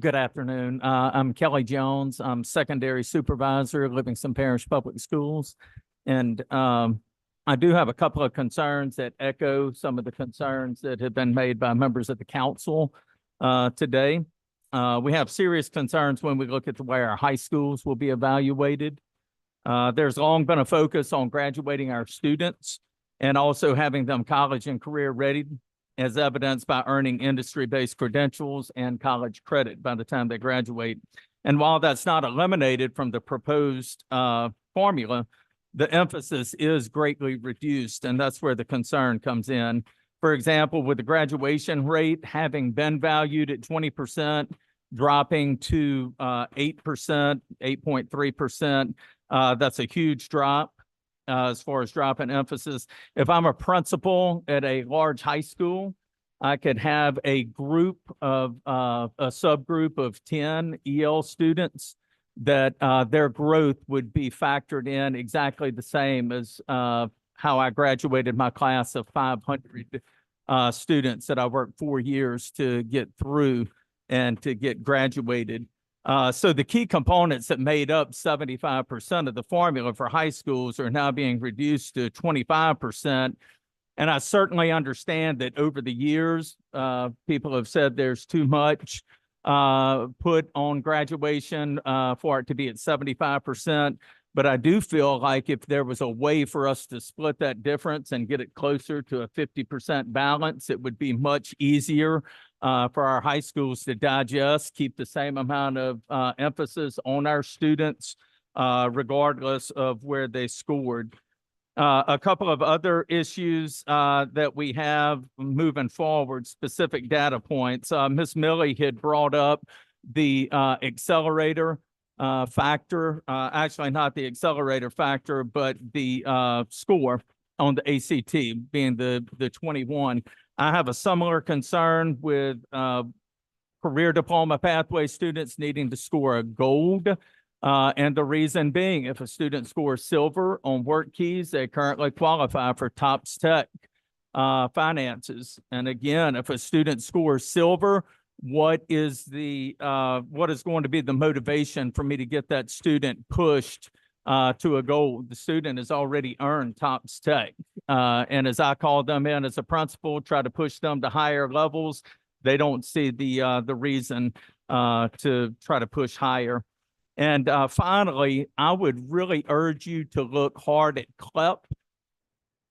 Q: Good afternoon. I'm Kelly Jones. I'm secondary supervisor at Livingston Parish Public Schools. And I do have a couple of concerns that echo some of the concerns that have been made by members of the council. today. We have serious concerns when we look at the way our high schools will be evaluated. There's long been a focus on graduating our students and also having them college and career ready, as evidenced by earning industry-based credentials and college credit by the time they graduate. And while that's not eliminated from the proposed formula, the emphasis is greatly reduced, and that's where the concern comes in. For example, with the graduation rate having been valued at 20%, dropping to 8%, 8.3%, that's a huge drop as far as drop in emphasis. If I'm a principal at a large high school, I could have a group of a subgroup of 10 EL students that their growth would be factored in exactly the same as how I graduated my class of 500 students that I worked 4 years to get through and to get graduated. So the key components that made up 75% of the formula for high schools are now being reduced to 25%. And I certainly understand that over the years, people have said there's too much put on graduation for it to be at 75%. But I do feel like if there was a way for us to split that difference and get it closer to a 50% balance, it would be much easier for our high schools to digest, keep the same amount of emphasis on our students, regardless of where they scored. A couple of other issues that we have moving forward, specific data points. Ms. Millie had brought up the accelerator factor, actually not the accelerator factor, but the score on the ACT being the 21. I have a similar concern with career diploma pathway students needing to score a gold. And the reason being, if a student scores silver on work keys, they currently qualify for TOPS Tech finances. And again, if a student scores silver, what is going to be the motivation for me to get that student pushed to a goal? The student has already earned TOPS Tech. And as I call them in as a principal, try to push them to higher levels, they don't see the reason to try to push higher. And finally, I would really urge you to look hard at CLEP.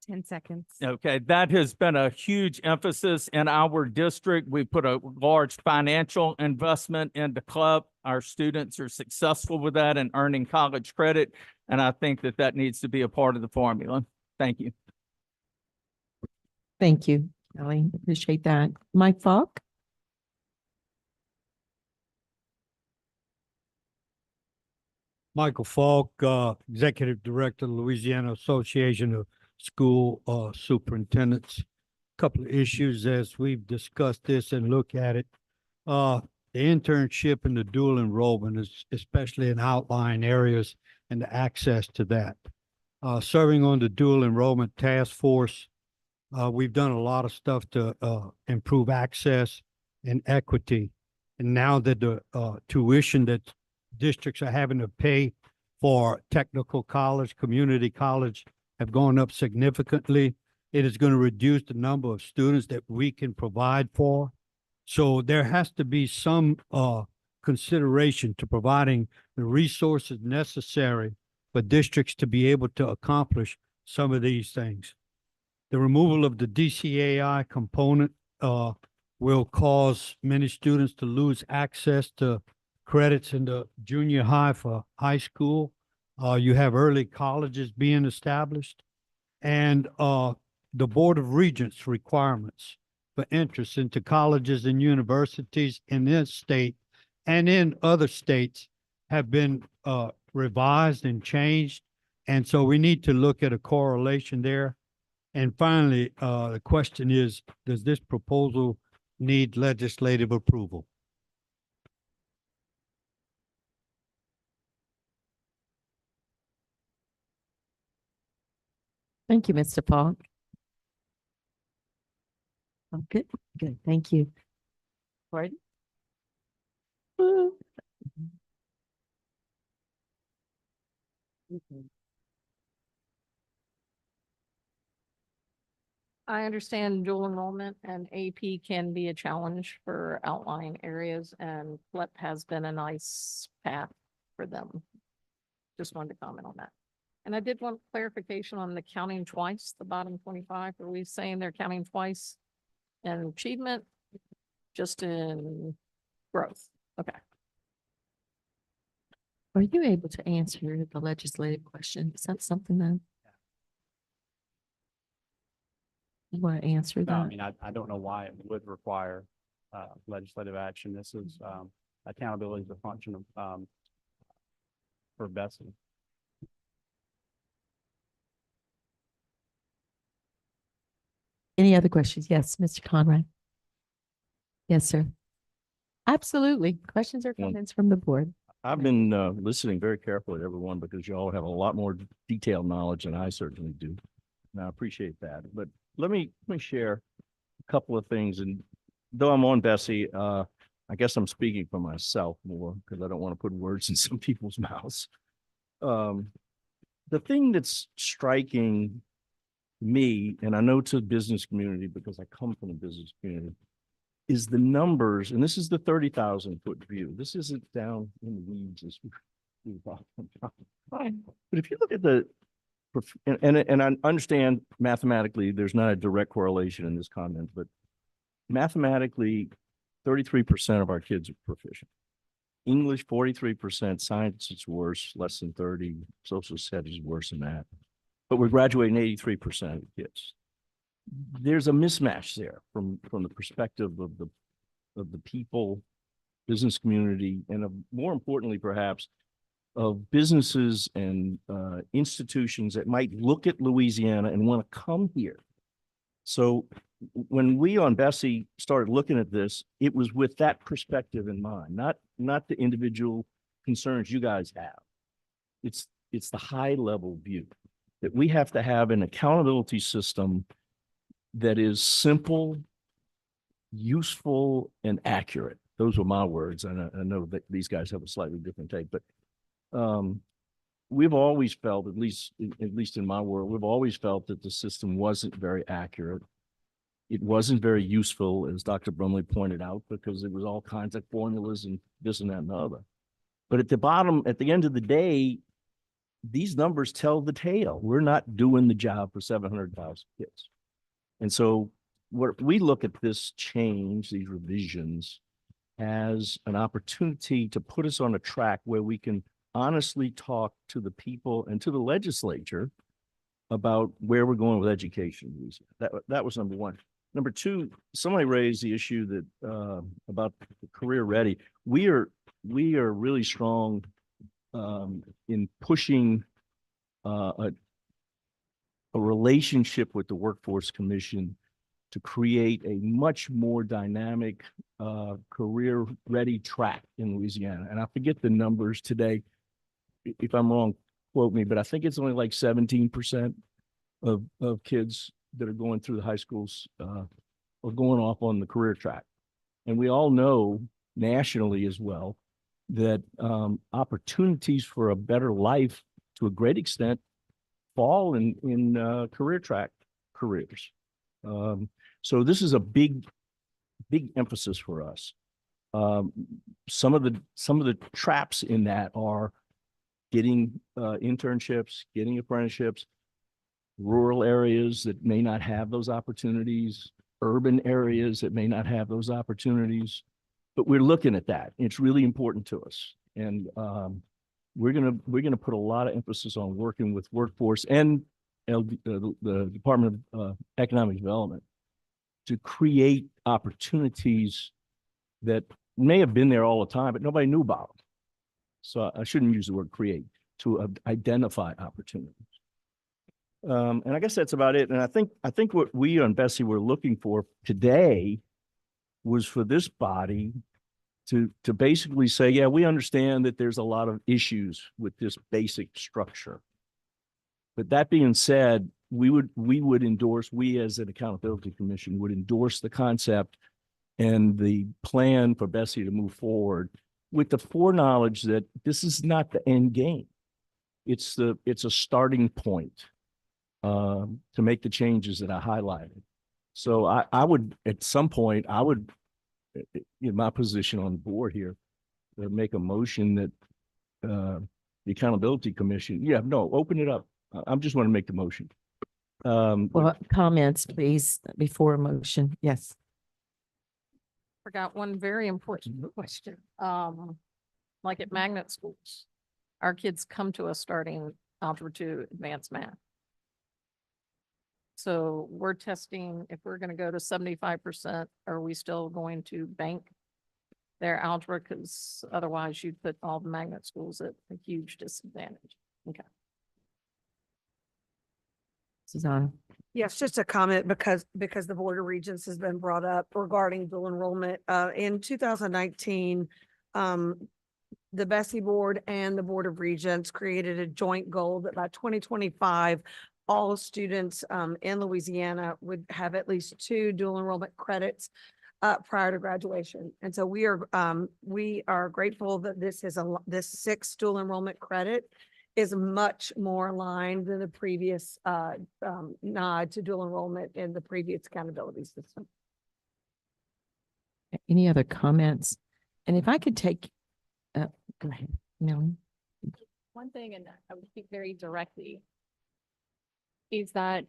B: 10 seconds.
Q: Okay, that has been a huge emphasis in our district. We put a large financial investment into CLEP. Our students are successful with that and earning college credit. And I think that that needs to be a part of the formula. Thank you.
B: Thank you, Kelly. Appreciate that. Mike Falk?
R: Michael Falk, Executive Director, Louisiana Association of School Superintendents. Couple of issues as we've discussed this and look at it. The internship and the dual enrollment is especially in outlying areas and the access to that. Serving on the dual enrollment task force, we've done a lot of stuff to improve access and equity. And now that the tuition that districts are having to pay for technical college, community college have gone up significantly. It is going to reduce the number of students that we can provide for. So there has to be some consideration to providing the resources necessary for districts to be able to accomplish some of these things. The removal of the DCAI component will cause many students to lose access to credits in the junior high for high school. You have early colleges being established, and the Board of Regents requirements for entrance into colleges and universities in this state and in other states have been revised and changed. And so we need to look at a correlation there. And finally, the question is, does this proposal need legislative approval?
B: Thank you, Mr. Falk. Oh, good, good. Thank you. Gordon?
L: I understand dual enrollment and AP can be a challenge for outlying areas, and FLIP has been a nice path for them. Just wanted to comment on that. And I did want clarification on the counting twice, the bottom 25. Are we saying they're counting twice in achievement, just in growth? Okay.
B: Are you able to answer the legislative question? Is that something that you want to answer
A: No, I
B: that?
A: mean, I don't know why it would require legislative action. This is accountability is a function of for Bessie.
B: Any other questions? Yes, Mr. Conrad. Yes, sir. Absolutely. Questions or comments from the board?
S: I've been listening very carefully to everyone because you all have a lot more detailed knowledge than I certainly do. And I appreciate that. But let me share a couple of things. And though I'm on Bessie, I guess I'm speaking for myself more because I don't want to put words in some people's mouths. The thing that's striking me, and I know to the business community because I come from the business community, is the numbers, and this is the 30,000-foot view. This isn't down in the weeds as we talked about. But if you look at the, and I understand mathematically there's not a direct correlation in this comment, but mathematically 33% of our kids are proficient. English 43%, science is worse, less than 30, social studies worse than that. But we're graduating 83% of the kids. There's a mismatch there from the perspective of the people, business community, and more importantly, perhaps, of businesses and institutions that might look at Louisiana and want to come here. So when we on Bessie started looking at this, it was with that perspective in mind, not the individual concerns you guys have. It's the high level view that we have to have an accountability system that is simple, useful, and accurate. Those were my words. And I know that these guys have a slightly different take, but we've always felt, at least in my world, we've always felt that the system wasn't very accurate. It wasn't very useful, as Dr. Brumley pointed out, because it was all kinds of formulas and this and that and the other. But at the end of the day, these numbers tell the tale. We're not doing the job for 700,000 kids. And so what we look at this change, these revisions, as an opportunity to put us on a track where we can honestly talk to the people and to the legislature about where we're going with education. That was number one. Number two, somebody raised the issue that about career ready. We are really strong in pushing a relationship with the Workforce Commission to create a much more dynamic career ready track in Louisiana. And I forget the numbers today. If I'm wrong, quote me, but I think it's only like 17% of kids that are going through the high schools are going off on the career track. And we all know nationally as well that opportunities for a better life to a great extent fall in career track careers. So this is a big emphasis for us. Some of the traps in that are getting internships, getting apprenticeships, rural areas that may not have those opportunities, urban areas that may not have those opportunities. But we're looking at that. It's really important to us. And we're gonna put a lot of emphasis on working with workforce and the Department of Economic Development to create opportunities that may have been there all the time, but nobody knew about them. So I shouldn't use the word create, to identify opportunities. And I guess that's about it. And I think what we on Bessie were looking for today was for this body to basically say, yeah, we understand that there's a lot of issues with this basic structure. But that being said, we as an accountability commission would endorse the concept and the plan for Bessie to move forward with the foreknowledge that this is not the end game. It's a starting point to make the changes that I highlighted. So I would, at some point, I would, in my position on the board here, make a motion that the Accountability Commission, no, open it up. I'm just want to make the motion.
B: Well, comments, please, before a motion. Yes.
L: Forgot one very important question. Like at magnet schools, our kids come to us starting Algebra 2 advanced math. So we're testing, if we're going to go to 75%, are we still going to bank their algebra? Because otherwise you'd put all the magnet schools at a huge disadvantage. Okay.
B: Susanna.
E: Yes, just a comment because the Board of Regents has been brought up regarding dual enrollment. In 2019, the Bessie Board and the Board of Regents created a joint goal that by 2025, all students in Louisiana would have at least 2 dual enrollment credits prior to graduation. And so we are grateful that this 6th dual enrollment credit is much more aligned than the previous nod to dual enrollment in the previous accountability system.
B: Any other comments? And if I could take, go ahead, Melanie.
F: One thing, and I would speak very directly, is that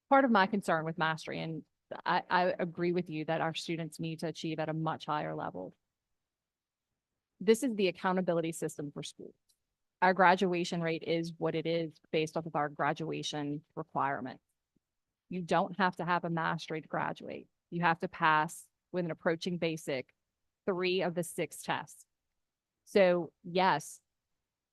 F: part of my concern with mastery, and I agree with you that our students need to achieve at a much higher level. This is the accountability system for schools. Our graduation rate is what it is based off of our graduation requirement. You don't have to have a mastery to graduate. You have to pass with an approaching basic 3 of the 6 tests. So yes,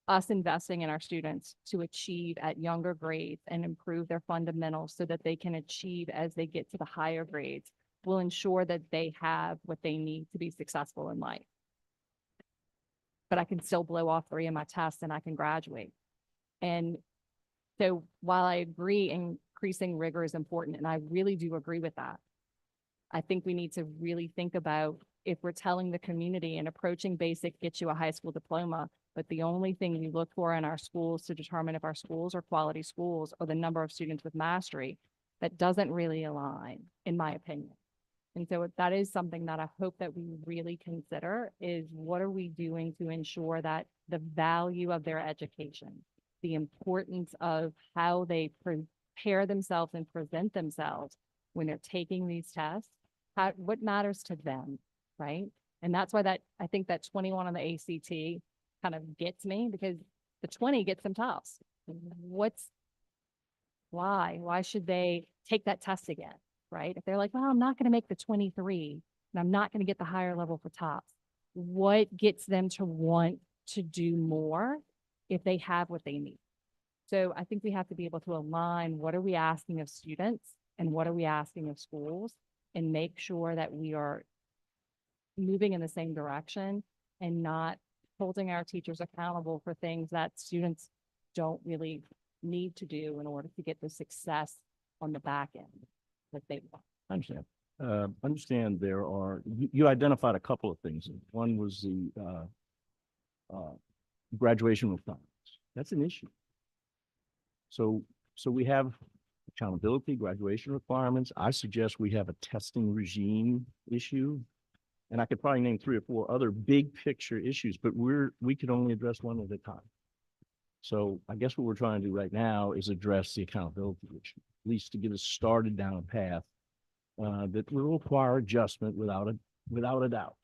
F: us investing in our students to achieve at younger grades and improve their fundamentals so that they can achieve as they get to the higher grades will ensure that they have what they need to be successful in life. But I can still blow off 3 of my tests and I can graduate. And so while I agree increasing rigor is important, and I really do agree with that, I think we need to really think about if we're telling the community an approaching basic gets you a high school diploma, but the only thing we look for in our schools to determine if our schools are quality schools or the number of students with mastery, that doesn't really align, in my opinion. And so that is something that I hope that we really consider is what are we doing to ensure that the value of their education, the importance of how they prepare themselves and present themselves when they're taking these tests, what matters to them, right? And that's why I think that 21 on the ACT kind of gets me, because the 20 gets them tops. Why should they take that test again? Right? If they're like, well, I'm not going to make the 23 and I'm not going to get the higher level for tops, what gets them to want to do more if they have what they need? So I think we have to be able to align what are we asking of students and what are we asking of schools and make sure that we are moving in the same direction and not holding our teachers accountable for things that students don't really need to do in order to get the success on the back end that they want.
S: I understand there are, you identified a couple of things. One was the graduation requirements. That's an issue. So we have accountability, graduation requirements. I suggest we have a testing regime issue. And I could probably name 3 or 4 other big picture issues, but we could only address one at a time. So I guess what we're trying to do right now is address the accountability issue, at least to get us started down a path that will require adjustment without a doubt.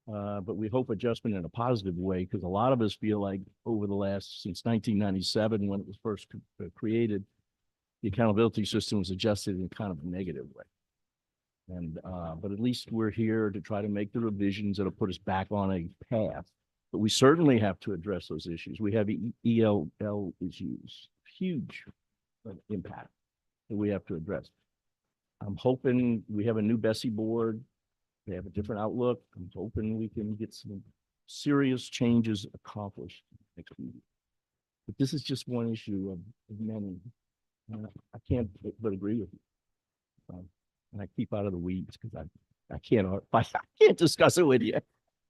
S: But we hope adjustment in a positive way, because a lot of us feel like since 1997, when it was first created, the accountability system was adjusted in kind of a negative way. And but at least we're here to try to make the revisions that'll put us back on a path. But we certainly have to address those issues. We have ELL issues, huge impact that we have to address. I'm hoping we have a new Bessie board. They have a different outlook. I'm hoping we can get some serious changes accomplished next week. But this is just one issue of many. I can't but agree with you. And I keep out of the weeds because I can't discuss it with you.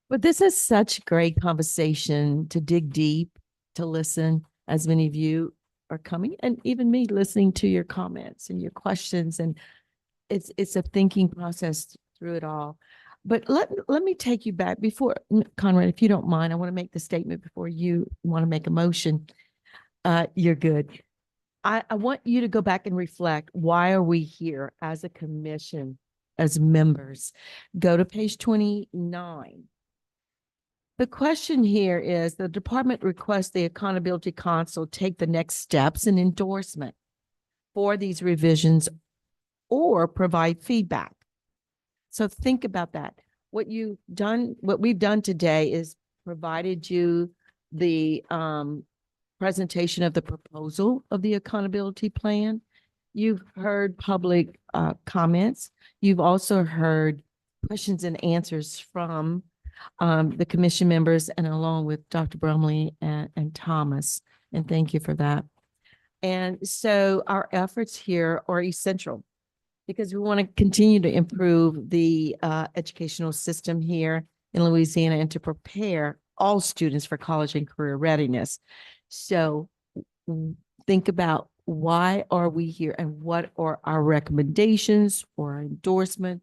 B: But this is such great conversation to dig deep, to listen, as many of you are coming, and even me listening to your comments and your questions. And it's a thinking process through it all. But let me take you back before, Conrad, if you don't mind, I want to make the statement before you want to make a motion. You're good. I want you to go back and reflect, why are we here as a commission, as members? Go to page 29. The question here is, the department requests the Accountability Council take the next steps in endorsement for these revisions or provide feedback. So think about that. What we've done today is provided you the presentation of the proposal of the accountability plan. You've heard public comments. You've also heard questions and answers from the commission members and along with Dr. Brumley and Thomas. And thank you for that. And so our efforts here are essential because we want to continue to improve the educational system here in Louisiana and to prepare all students for college and career readiness. So think about, why are we here and what are our recommendations or endorsement,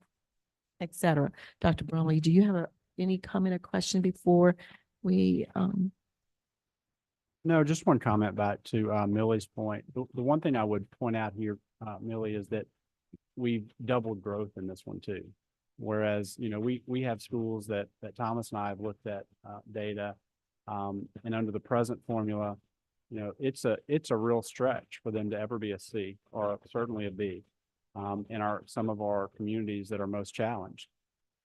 B: et cetera. Dr. Brumley, do you have any comment or question before we
A: No, just one comment back to Millie's point. The one thing I would point out here, Millie, is that we've doubled growth in this one too. Whereas, we have schools that Thomas and I have looked at data, and under the present formula, it's a real stretch for them to ever be a C or certainly a B in some of our communities that are most challenged.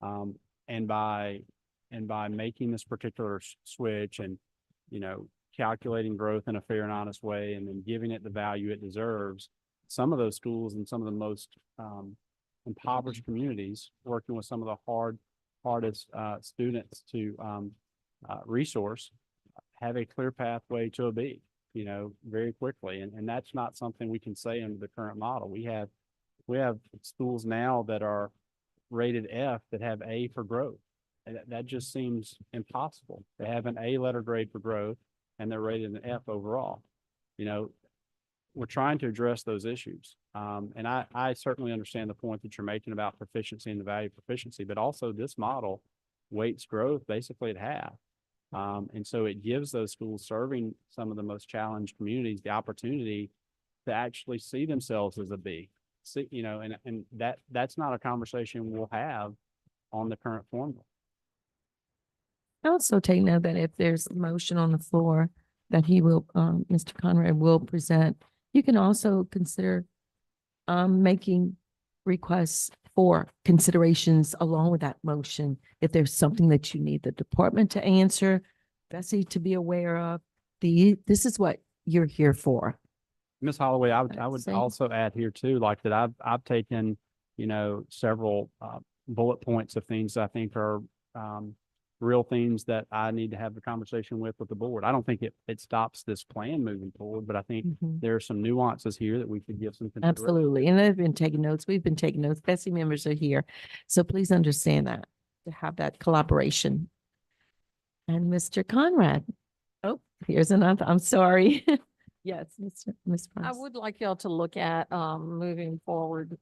A: And by making this particular switch and, calculating growth in a fair and honest way and then giving it the value it deserves, some of those schools and some of the most impoverished communities, working with some of the hardest students to resource, have a clear pathway to a B, very quickly. And that's not something we can say under the current model. We have schools now that are rated F that have A for growth. And that just seems impossible. They have an A letter grade for growth and they're rated an F overall. We're trying to address those issues. And I certainly understand the point that you're making about proficiency and the value of proficiency, but also this model weights growth basically at half. And so it gives those schools serving some of the most challenged communities the opportunity to actually see themselves as a B. And that's not a conversation we'll have on the current formula.
B: also take note that if there's a motion on the floor that Mr. Conrad will present, you can also consider making requests for considerations along with that motion. If there's something that you need the department to answer, Bessie to be aware of, this is what you're here for.
A: Ms. Holloway, I would
B: Same.
A: also add here too, like that I've taken, several bullet points of things I think are real things that I need to have the conversation with the board. I don't think it stops this plan moving forward, but I think there are some nuances here that we could give some consideration.
B: Absolutely. And they've been taking notes. We've been taking notes. Bessie members are here. So please understand that, to have that collaboration. And Mr. Conrad. Oh, here's another. I'm sorry. Yes, Ms.
L: I
B: Price.
L: would like y'all to look at moving forward.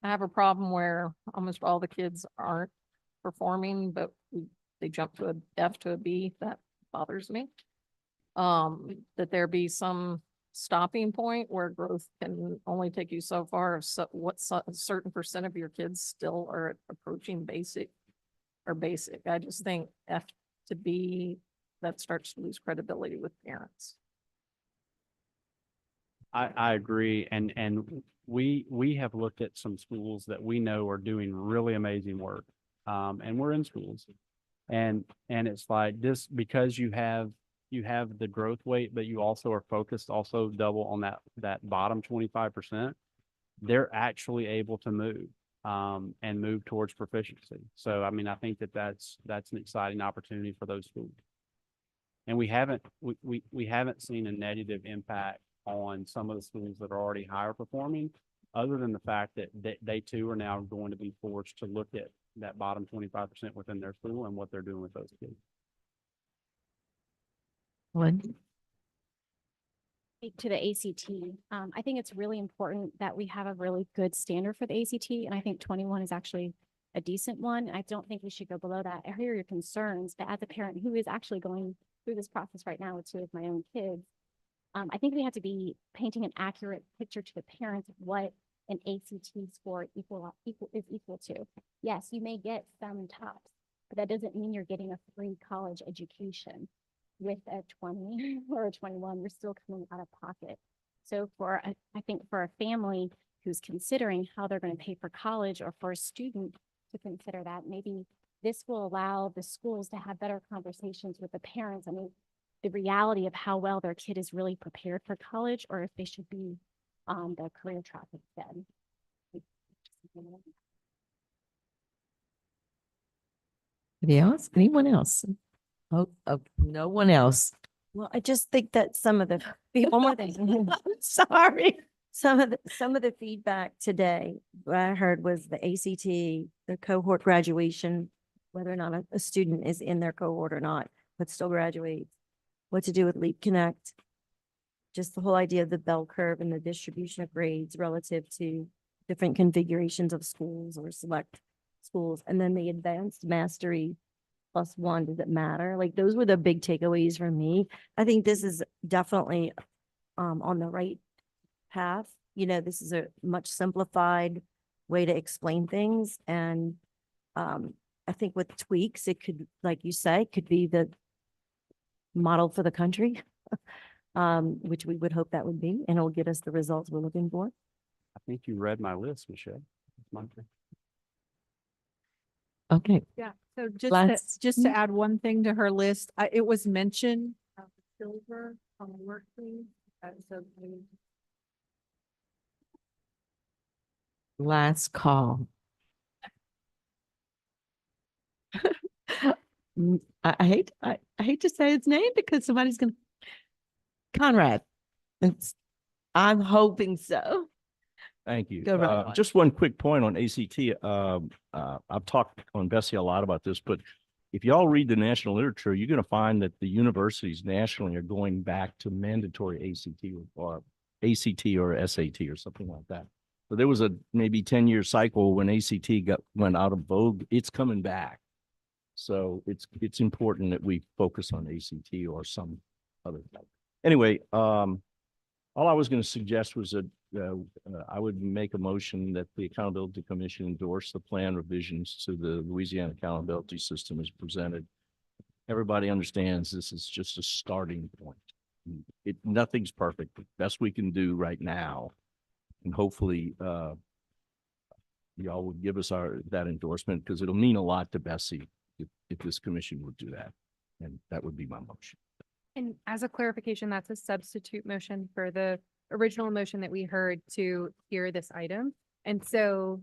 L: I have a problem where almost all the kids aren't performing, but they jump to a F to a B. That bothers me. That there be some stopping point where growth can only take you so far. So a certain percent of your kids still are approaching basic or basic. I just think F to B, that starts to lose credibility with parents.
A: I agree. And we have looked at some schools that we know are doing really amazing work. And we're in schools and it's like this, because you have the growth weight, but you also are focused also double on that bottom 25%. They're actually able to move and move towards proficiency. So, I mean, I think that's an exciting opportunity for those schools. And we haven't seen a negative impact on some of the schools that are already higher performing, other than the fact that they too are now going to be forced to look at that bottom 25% within their school and what they're doing with those kids.
B: One.
J: speak to the ACT. I think it's really important that we have a really good standard for the ACT, and I think 21 is actually a decent one. I don't think we should go below that. I hear your concerns, but as a parent who is actually going through this process right now with two of my own kids, I think we have to be painting an accurate picture to the parents of what an ACT score is equal to. Yes, you may get some tops, but that doesn't mean you're getting a free college education. With a 20 or a 21, you're still coming out of pocket. So I think for a family who's considering how they're going to pay for college, or for a student to consider that, maybe this will allow the schools to have better conversations with the parents. I mean, the reality of how well their kid is really prepared for college, or if they should be on the career track instead.
B: Anybody else? Anyone else? Oh, no one else.
D: Well, I just think that some of the, one more thing. Sorry. Some of the feedback today, what I heard was the ACT, the cohort graduation, whether or not a student is in their cohort or not, but still graduates. What to do with Leap Connect. Just the whole idea of the bell curve and the distribution of grades relative to different configurations of schools or select schools. And then the advanced mastery +1, does it matter? Like, those were the big takeaways for me. I think this is definitely on the right path. You know, this is a much simplified way to explain things. And I think with tweaks, it could, like you say, could be the model for the country, which we would hope that would be, and it'll get us the results we're looking for.
A: I think you read my list, Michelle. That's my thing.
B: Okay.
T: Yeah, so
B: Last-
T: just to add one thing to her list, it was mentioned, silver on the work team. So
B: Last call. I hate to say his name because somebody's gonna, Conrad. I'm hoping so.
S: Thank you.
B: Go right on.
S: Just one quick point on ACT. I've talked on Bessie a lot about this, but if y'all read the national literature, you're going to find that the universities nationally are going back to mandatory ACT or SAT or something like that. So there was a maybe 10-year cycle when ACT went out of vogue. It's coming back. So it's important that we focus on ACT or some other type. Anyway, all I was going to suggest was that I would make a motion that the Accountability Commission endorse the plan revisions to the Louisiana accountability system as presented. Everybody understands this is just a starting point. Nothing's perfect. The best we can do right now, and hopefully y'all will give us that endorsement, because it'll mean a lot to Bessie if this commission would do that. And that would be my motion.
F: And as a clarification, that's a substitute motion for the original motion that we heard to hear this item. And so,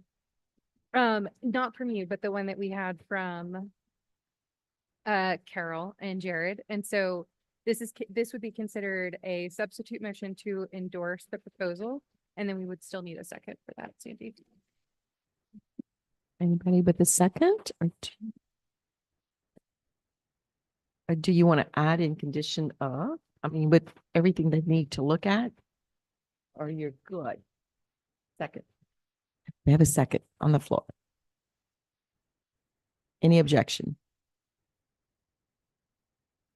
F: not from you, but the one that we had from Carol and Jared. And so this would be considered a substitute motion to endorse the proposal. And then we would still need a second for that, Sandy.
B: Anybody with a second or do you want to add in condition of, I mean, with everything they need to look at? Or you're good? Second. We have a second on the floor. Any objection?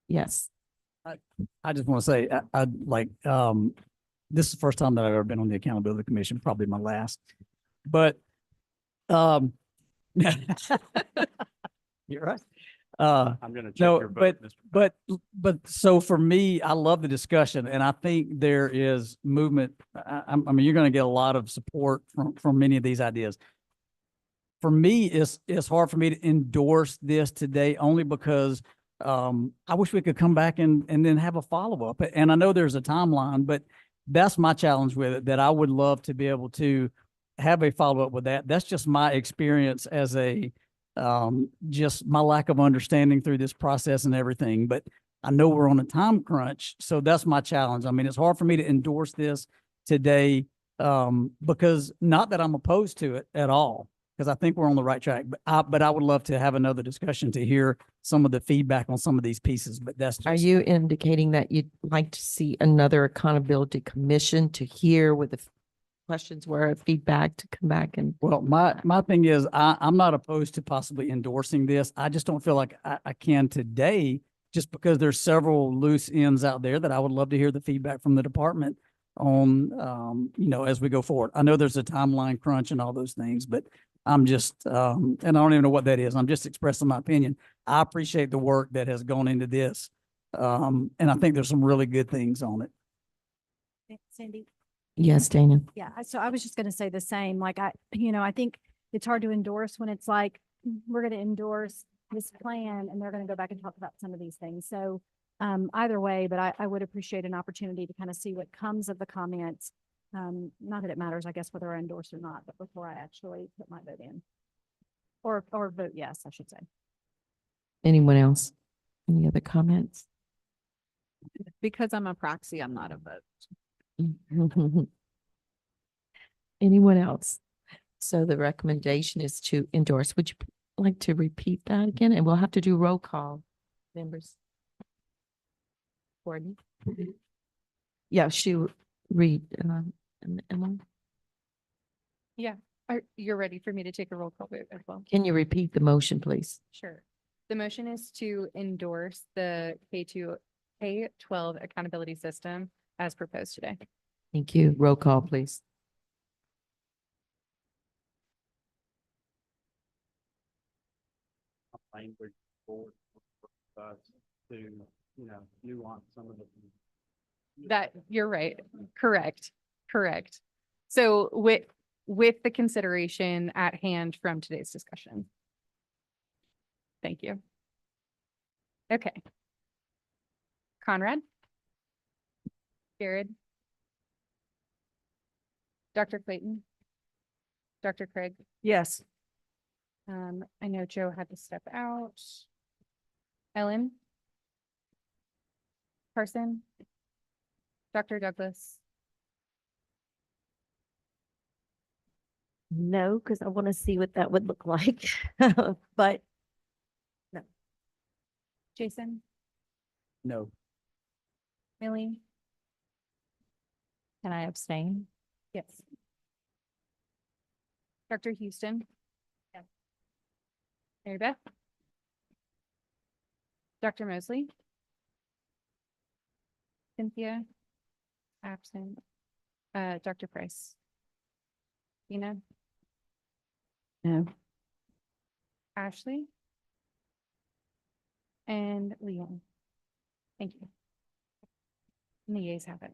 B: Yes.
K: I just want to say, I'd like, this is the first time that I've ever been on the Accountability Commission, probably my last, but, you're right.
A: I'm going to check
K: No,
A: your vote, Mr.
K: but so for me, I love the discussion, and I think there is movement. I mean, you're going to get a lot of support from many of these ideas. For me, it's hard for me to endorse this today only because I wish we could come back and then have a follow-up. And I know there's a timeline, but that's my challenge with it, that I would love to be able to have a follow-up with that. That's just my experience as just my lack of understanding through this process and everything. But I know we're on a time crunch, so that's my challenge. I mean, it's hard for me to endorse this today because not that I'm opposed to it at all. because I think we're on the right track. But I would love to have another discussion to hear some of the feedback on some of these pieces, but that's
B: Are
K: just.
B: you indicating that you'd like to see another accountability commission to hear what the questions were, feedback to come back and?
K: Well, my thing is, I'm not opposed to possibly endorsing this. I just don't feel like I can today, just because there's several loose ends out there that I would love to hear the feedback from the department on, as we go forward. I know there's a timeline crunch and all those things, but I'm just, and I don't even know what that is. I'm just expressing my opinion. I appreciate the work that has gone into this. And I think there's some really good things on it.
J: Cindy?
B: Yes, Dana.
J: Yeah, so I was just gonna say the same, like I think it's hard to endorse when it's like, we're gonna endorse this plan and they're gonna go back and talk about some of these things. So either way, but I would appreciate an opportunity to kind of see what comes of the comments. Not that it matters, I guess, whether I endorse or not, but before I actually put my vote in. Or vote yes, I should say.
B: Anyone else? Any other comments?
T: Because I'm a proxy, I'm not a vote.
B: Anyone else? So the recommendation is to endorse. Would you like to repeat that again? And we'll have to do roll call, members. Courtney? Yeah, she read, Emma.
F: Yeah, you're ready for me to take a roll call vote as well?
B: Can you repeat the motion, please?
F: Sure. The motion is to endorse the K-12 accountability system as proposed today.
B: Thank you. Roll call, please.
A: Language board to, nuance some of the.
F: That, you're right. Correct. So with the consideration at hand from today's discussion. Thank you. Okay. Conrad? Jared? Dr. Clayton? Dr. Craig?
E: Yes.
F: I know Joe had to step out. Ellen? Carson? Dr. Douglas?
D: No, because I want to see what that would look like. But no.
F: Jason?
K: No.
F: Millie?
M: Can I abstain?
F: Yes. Dr. Houston? Yes. Mary Beth? Dr. Mosley? Cynthia? Absent. Dr. Price? Tina?
D: No.
F: Ashley? And Leon? Thank you. And the yeas have it.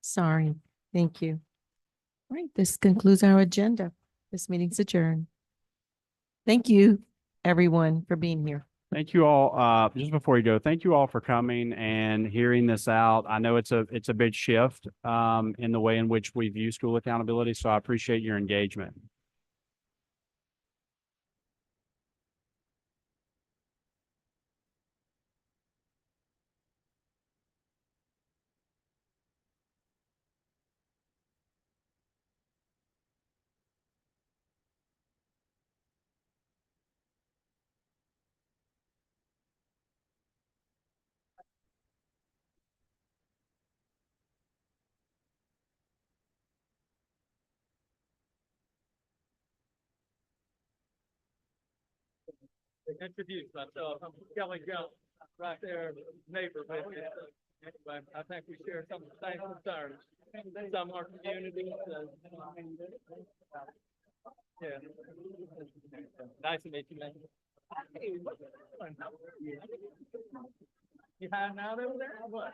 B: Sorry. Thank you. All right, this concludes our agenda. This meeting's adjourned. Thank you, everyone, for being here.
A: Thank you all. Just before you go, thank you all for coming and hearing this out. I know it's a big shift in the way in which we view school accountability, so I appreciate your engagement.
Q: Introduce myself. I'm Kelly Jones, right there, neighbor. Anyway, I think we share some of the same concerns. Some are communities. Yeah. Nice to meet you, man. Hey, what's going on? How are you? You hiding out over there or what?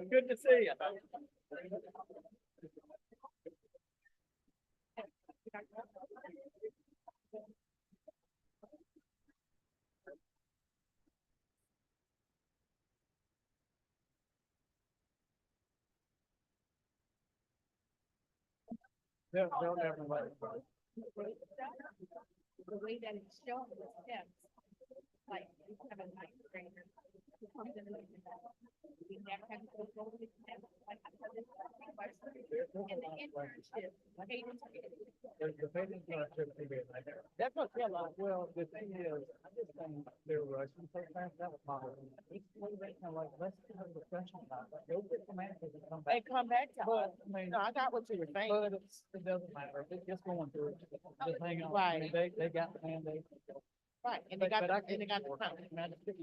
Q: Good to see you. They'll never let it go.
J: The way that it's shown the steps, like you have a ninth grader who comes in and we never have to go over the steps, like I said, this is my question. And then
K: That's what feel like. Well, the thing is, I just think they're rushing so fast. That was my. It's way back now, like, let's have a discussion about it. Go get some answers and come back. They come back to us. I mean, no, I got what you were saying. But it doesn't matter. It's just going through it. Just hang on. Right. They got the mandate. Right. And they got, and they got the.